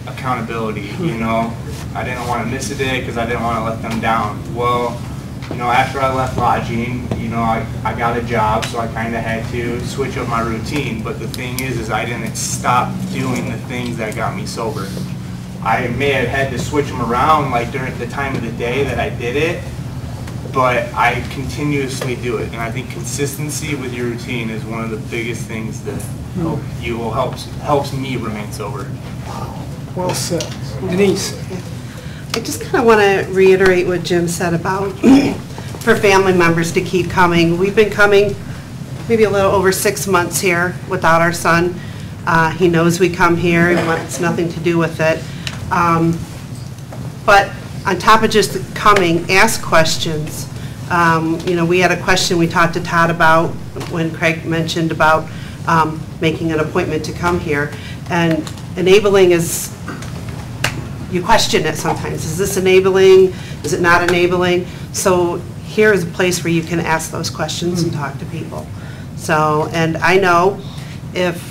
accountability, you know. I didn't want to miss a day because I didn't want to let them down. Well, you know, after I left lodging, you know, I got a job, so I kind of had to switch up my routine. But the thing is I didn't stop doing the things that got me sober. I may have had to switch them around, like during the time of the day that I did it, but I continuously do it. And I think consistency with your routine is one of the biggest things that helps me remain sober. Well said. Denise? I just kind of want to reiterate what Jim said about for family members to keep coming. We've been coming maybe a little over 6 months here without our son. He knows we come here and wants nothing to do with it. But on top of just coming, ask questions. You know, we had a question we talked to Todd about when Craig mentioned about making an appointment to come here. And enabling is, you question it sometimes. Is this enabling? Is it not enabling? So here is a place where you can ask those questions and talk to people. So, and I know if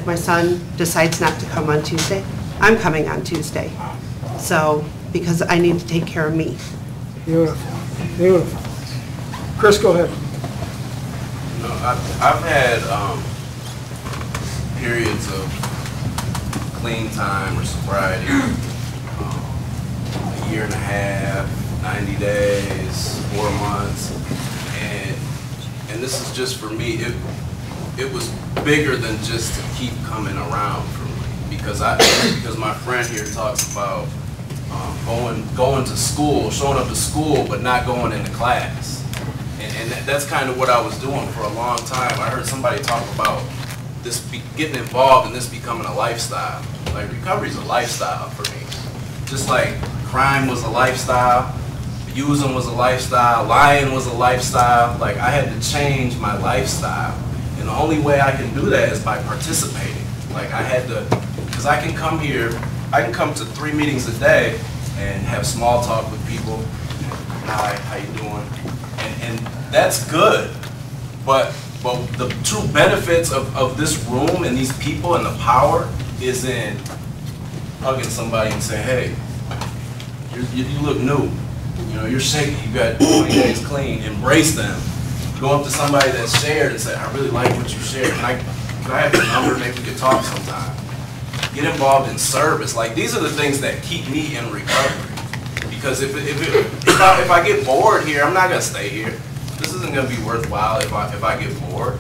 my son decides not to come on Tuesday, I'm coming on Tuesday. So, because I need to take care of me. Beautiful, beautiful. Chris, go ahead. No, I've had periods of clean time or sobriety, a year and a half, 90 days, 4 months, and this is just for me. It was bigger than just to keep coming around for me, because my friend here talks about going to school, showing up to school, but not going into class, and that's kind of what I was doing for a long time. I heard somebody talk about this getting involved and this becoming a lifestyle. Like, recovery is a lifestyle for me. Just like crime was a lifestyle, using was a lifestyle, lying was a lifestyle. Like, I had to change my lifestyle. And the only way I can do that is by participating. Like, I had to, because I can come here, I can come to 3 meetings a day and have small talk with people. Hi, how you doing? And that's good. But the true benefits of this room and these people and the power is in hugging somebody and saying, hey, you look new. You know, you're shaky, you got 20 days clean. Embrace them. Go up to somebody that's shared and say, I really like what you shared. Can I have your number? Maybe we could talk sometime. Get involved in service. Like, these are the things that keep me in recovery. Because if I get bored here, I'm not gonna stay here. This isn't gonna be worthwhile if I get bored.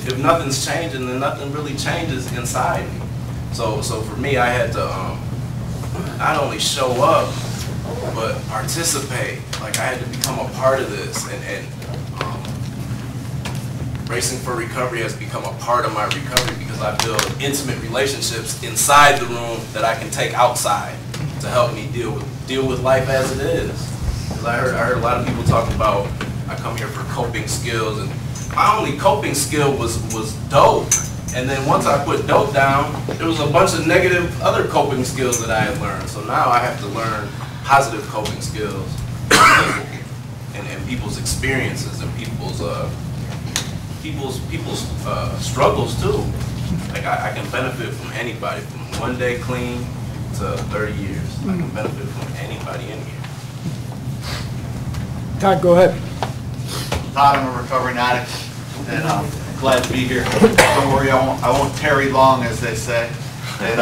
If nothing's changing, then nothing really changes inside me. So for me, I had to not only show up, but participate. Like, I had to become a part of this, and Racing for Recovery has become a part of my recovery because I build intimate relationships inside the room that I can take outside to help me deal with life as it is. Because I heard a lot of people talk about, I come here for coping skills, and my only coping skill was dope. And then once I put dope down, there was a bunch of negative other coping skills that I had learned. So now I have to learn positive coping skills and people's experiences and people's struggles too. Like, I can benefit from anybody, from 1 day clean to 30 years. I can benefit from anybody in here. Todd, go ahead. Todd, I'm a recovering addict, and I'm glad to be here. Don't worry, I won't tarry long, as they say. And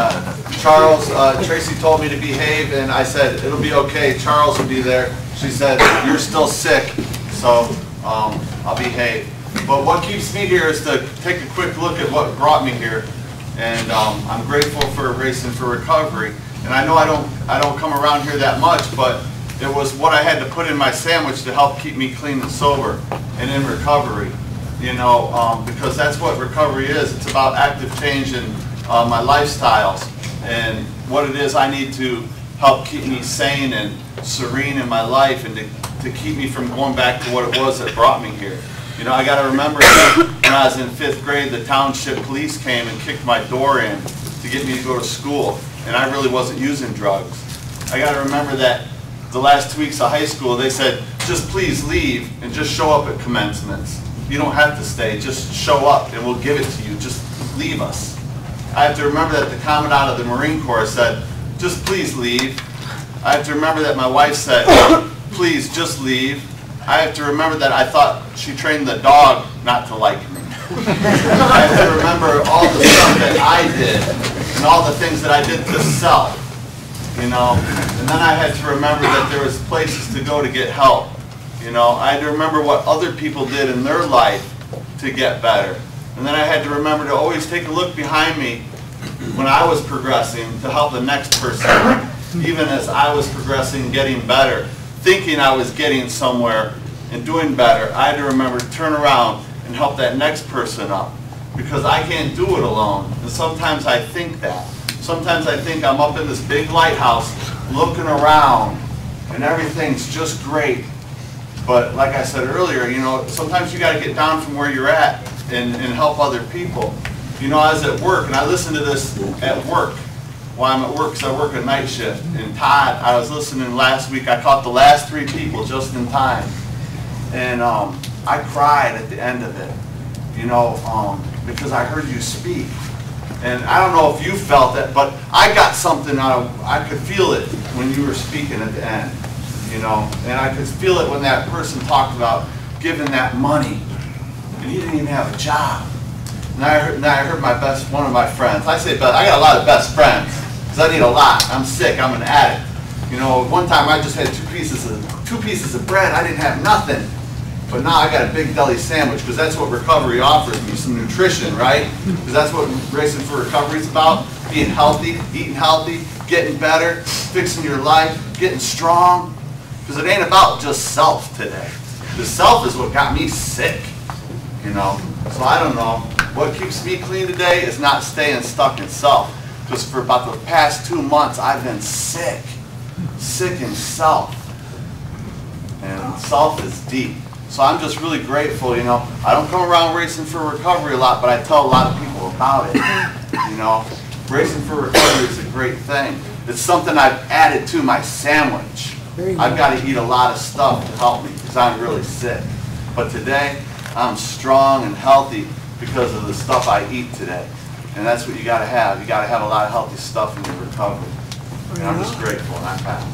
Charles, Tracy told me to behave, and I said, it'll be okay, Charles will be there. She said, you're still sick, so I'll behave. But what keeps me here is to take a quick look at what brought me here. And I'm grateful for Racing for Recovery. And I know I don't come around here that much, but it was what I had to put in my sandwich to help keep me clean and sober and in recovery. You know, because that's what recovery is. It's about active change in my lifestyles and what it is I need to help keep me sane and serene in my life, and to keep me from going back to what it was that brought me here. You know, I got to remember when I was in 5th grade, the township police came and kicked my door in to get me to go to school, and I really wasn't using drugs. I got to remember that the last 2 weeks of high school, they said, just please leave and just show up at commencements. You don't have to stay, just show up and we'll give it to you, just leave us. I have to remember that the Commandant of the Marine Corps said, just please leave. I have to remember that my wife said, please just leave. I have to remember that I thought she trained the dog not to like me. I have to remember all the stuff that I did and all the things that I did to self. you know, and then I had to remember that there was places to go to get help. You know, I had to remember what other people did in their life to get better. And then I had to remember to always take a look behind me when I was progressing to help the next person, even as I was progressing, getting better, thinking I was getting somewhere and doing better. I had to remember to turn around and help that next person up, because I can't do it alone. And sometimes I think that. Sometimes I think I'm up in this big lighthouse looking around and everything's just great. But like I said earlier, you know, sometimes you got to get down from where you're at and help other people. You know, I was at work, and I listened to this at work while I'm at work, because I work a night shift. And Todd, I was listening last week, I caught the last 3 people just in time. And I cried at the end of it, you know, because I heard you speak. And I don't know if you felt it, but I got something out of, I could feel it when you were speaking at the end, you know. And I could feel it when that person talked about giving that money, and he didn't even have a job. And I heard one of my friends, I say, I got a lot of best friends, because I need a lot. I'm sick, I'm an addict. You know, one time I just had two pieces of bread, I didn't have nothing. But now I got a big deli sandwich, because that's what recovery offers me, some nutrition, right? Because that's what Racing for Recovery is about, being healthy, eating healthy, getting better, fixing your life, getting strong. Because it ain't about just self today. The self is what got me sick, you know? So I don't know. What keeps me clean today is not staying stuck in self. Because for about the past 2 months, I've been sick in self. And self is deep. So I'm just really grateful, you know. I don't come around Racing for Recovery a lot, but I tell a lot of people about it, you know. Racing for Recovery is a great thing. It's something I've added to my sandwich. I've got to eat a lot of stuff to help me, because I'm really sick. But today, I'm strong and healthy because of the stuff I eat today. And that's what you got to have. You got to have a lot of healthy stuff in your recovery. And I'm just grateful, and I pass.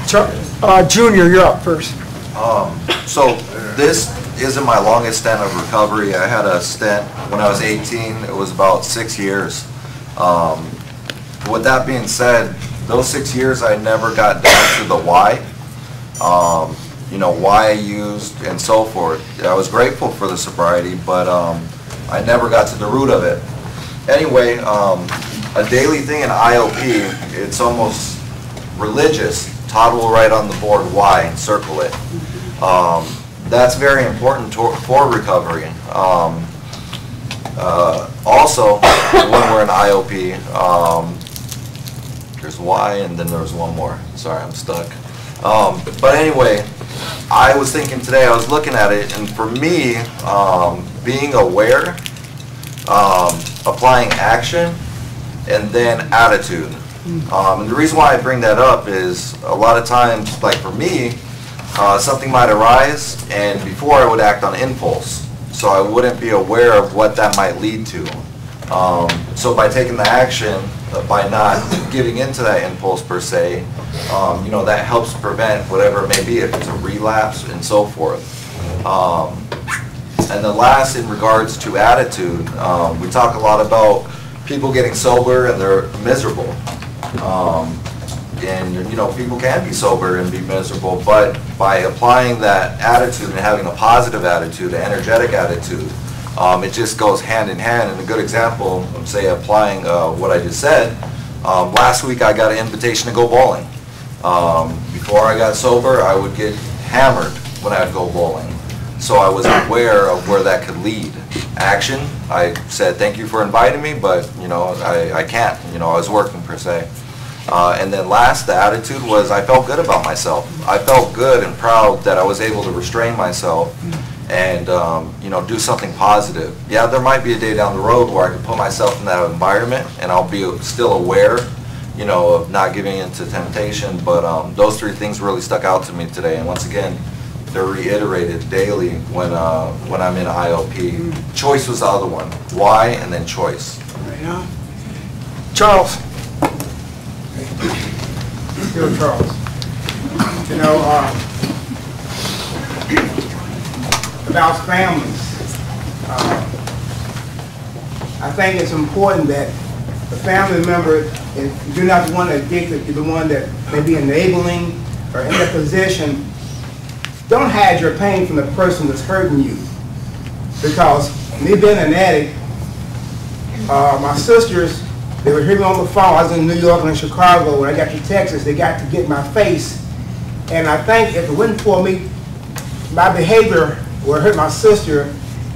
Awesome. Junior, you're up first. So this isn't my longest stint of recovery. I had a stint when I was 18. It was about 6 years. With that being said, those 6 years I never got down to the why. You know, why I used and so forth. I was grateful for the sobriety, but I never got to the root of it. Anyway, a daily thing in IOP, it's almost religious. Todd will write on the board why and circle it. That's very important for recovery. Also, when we're in IOP, there's why and then there's one more. Sorry, I'm stuck. But anyway, I was thinking today, I was looking at it, and for me, being aware, applying action, and then attitude. And the reason why I bring that up is a lot of times, like for me, something might arise, and before I would act on impulse. So I wouldn't be aware of what that might lead to. So by taking the action, by not giving into that impulse per se, you know, that helps prevent whatever it may be, if it's a relapse and so forth. And the last, in regards to attitude, we talk a lot about people getting sober and they're miserable. And you know, people can be sober and be miserable, but by applying that attitude and having a positive attitude, an energetic attitude, it just goes hand in hand. And a good example, say applying what I just said, last week I got an invitation to go bowling. Before I got sober, I would get hammered when I'd go bowling. So I was aware of where that could lead. Action, I said thank you for inviting me, but you know, I can't, you know, I was working per se. And then last, the attitude was I felt good about myself. I felt good and proud that I was able to restrain myself and you know, do something positive. Yeah, there might be a day down the road where I can put myself in that environment and I'll be still aware, you know, of not giving into temptation, but those three things really stuck out to me today. And once again, they're reiterated daily when I'm in IOP. Choice was the other one. Why, and then choice. Yeah. Charles. You're Charles. You know, about families, I think it's important that the family member, if you're not the one that's addicted, you're the one that may be enabling or in a position, don't hide your pain from the person that's hurting you. Because me being an addict, my sisters, they would hear me on the phone. I was in New York and in Chicago. When I got to Texas, they got to get in my face. And I think if it wasn't for me, my behavior would hurt my sister.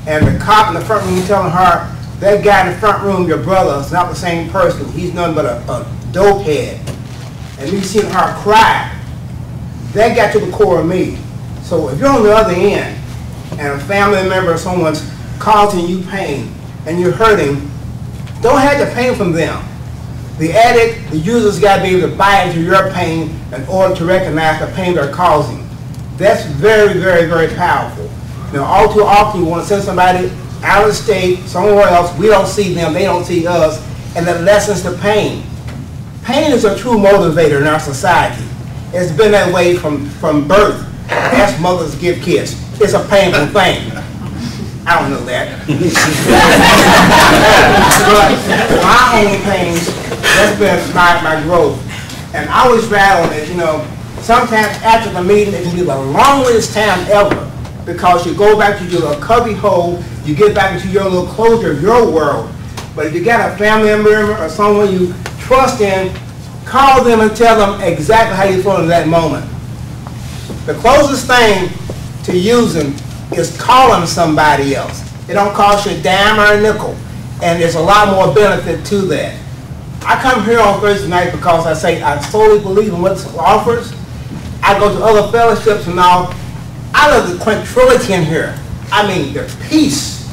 And the cop in the front room telling her, that guy in the front room, your brother, is not the same person. He's nothing but a dope head. And me seeing her cry, that got to the core of me. So if you're on the other end, and a family member or someone's causing you pain, and you're hurting, don't hide the pain from them. The addict, the user's got to be able to buy into your pain in order to recognize the pain they're causing. That's very, very, very powerful. Now, all too often, you want to send somebody out of the state, somewhere else, we don't see them, they don't see us, and that lessens the pain. Pain is a true motivator in our society. It's been that way from birth. As mothers give kids. It's a painful thing. I don't know that. But my own pains, that's been my growth. And I always rattle it, you know, sometimes after the meeting, it can be the longest time ever because you go back to your little cubby hole, you get back into your little closure of your world. But if you got a family member or someone you trust in, call them and tell them exactly how you feel in that moment. The closest thing to using is calling somebody else. It don't cost you a dime or a nickel, and there's a lot more benefit to that. I come here on Thursday night because I say I solely believe in what it offers. I go to other fellowships and all. I love the tranquility in here. I mean, the peace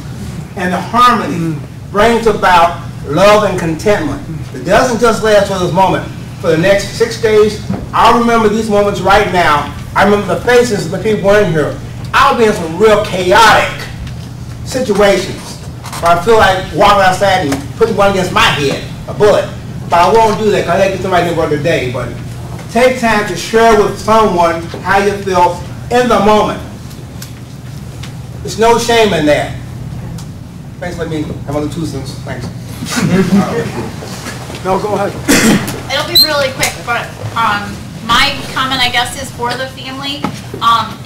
and the harmony brings about love and contentment. It doesn't just last for this moment. For the next 6 days, I'll remember these moments right now. I remember the faces of the people in here. I'll be in some real chaotic situations where I feel like walking outside and putting one against my head, a bullet. But I won't do that because I get somebody to work today. But take time to share with someone how you feel in the moment. There's no shame in that. Thanks for letting me have other 2 cents. Thanks. No, go ahead. It'll be really quick, but my comment, I guess, is for the family.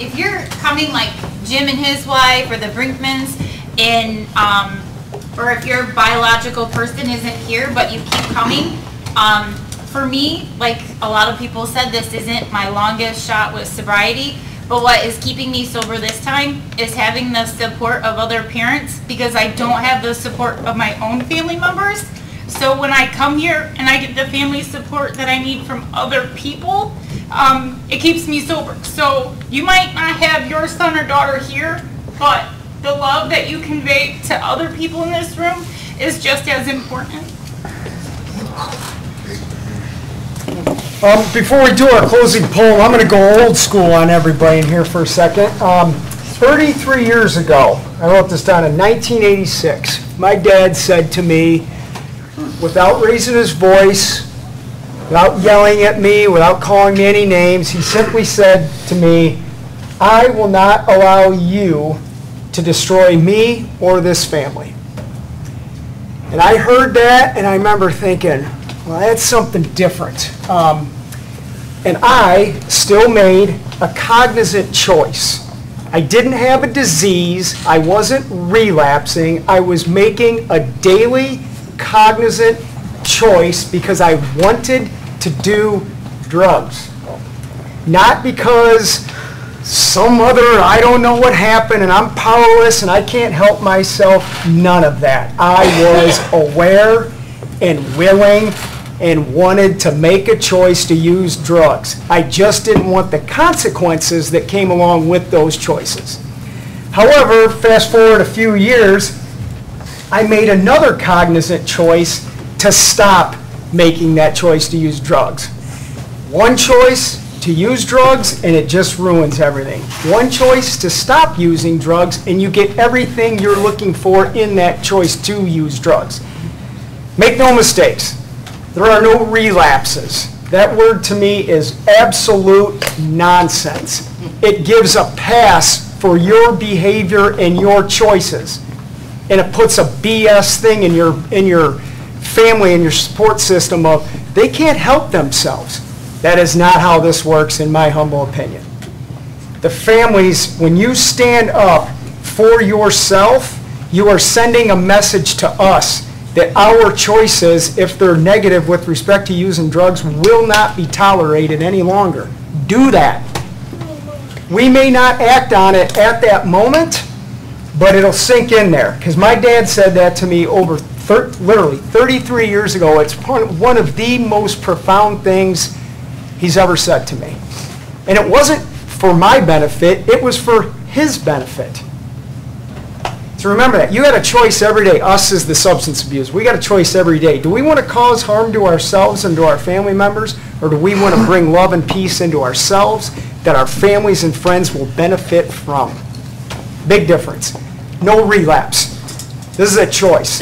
If you're coming like Jim and his wife or the Brinkmans, and or if your biological person isn't here but you keep coming, for me, like a lot of people said, this isn't my longest shot with sobriety, but what is keeping me sober this time is having the support of other parents, because I don't have the support of my own family members. So when I come here and I get the family support that I need from other people, it keeps me sober. So you might not have your son or daughter here, but the love that you convey to other people in this room is just as important. Before we do our closing poll, I'm going to go old school on everybody in here for a second. 33 years ago, I wrote this down in 1986, my dad said to me, without raising his voice, without yelling at me, without calling me any names, he simply said to me, I will not allow you to destroy me or this family. And I heard that and I remember thinking, well, that's something different. And I still made a cognizant choice. I didn't have a disease. I wasn't relapsing. I was making a daily cognizant choice because I wanted to do drugs. Not because some other, I don't know what happened and I'm powerless and I can't help myself. None of that. I was aware and willing and wanted to make a choice to use drugs. I just didn't want the consequences that came along with those choices. However, fast forward a few years, I made another cognizant choice to stop making that choice to use drugs. One choice to use drugs and it just ruins everything. One choice to stop using drugs and you get everything you're looking for in that choice to use drugs. Make no mistakes. There are no relapses. That word to me is absolute nonsense. It gives a pass for your behavior and your choices. And it puts a BS thing in your family and your support system of they can't help themselves. That is not how this works, in my humble opinion. The families, when you stand up for yourself, you are sending a message to us that our choices, if they're negative with respect to using drugs, will not be tolerated any longer. Do that. We may not act on it at that moment, but it'll sink in there. Because my dad said that to me over literally 33 years ago. It's one of the most profound things he's ever said to me. And it wasn't for my benefit, it was for his benefit. So remember that. You had a choice every day. Us as the substance abusers, we got a choice every day. Do we want to cause harm to ourselves and to our family members, or do we want to bring love and peace into ourselves that our families and friends will benefit from? Big difference. No relapse. This is a choice.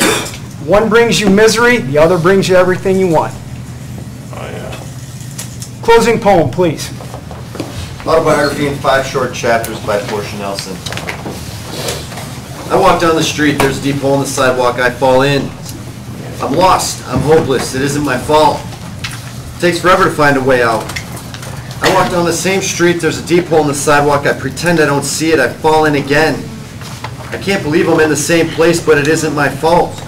One brings you misery, the other brings you everything you want. Closing poem, please. Autobiography in 5 short chapters by Portia Nelson. I walk down the street, there's a deep hole in the sidewalk, I fall in. I'm lost, I'm hopeless, it isn't my fault. It takes forever to find a way out. I walk down the same street, there's a deep hole in the sidewalk, I pretend I don't see it, I fall in again. I can't believe I'm in the same place, but it isn't my fault.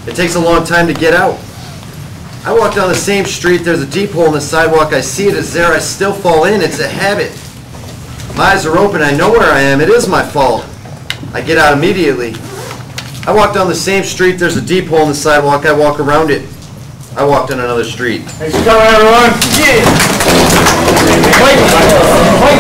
It takes a long time to get out. I walk down the same street, there's a deep hole in the sidewalk, I see it is there, I still fall in, it's a habit. My eyes are open, I know where I am, it is my fault. I get out immediately. I walk down the same street, there's a deep hole in the sidewalk, I walk around it. I walked on another street. Thanks for coming, everyone. Yeah.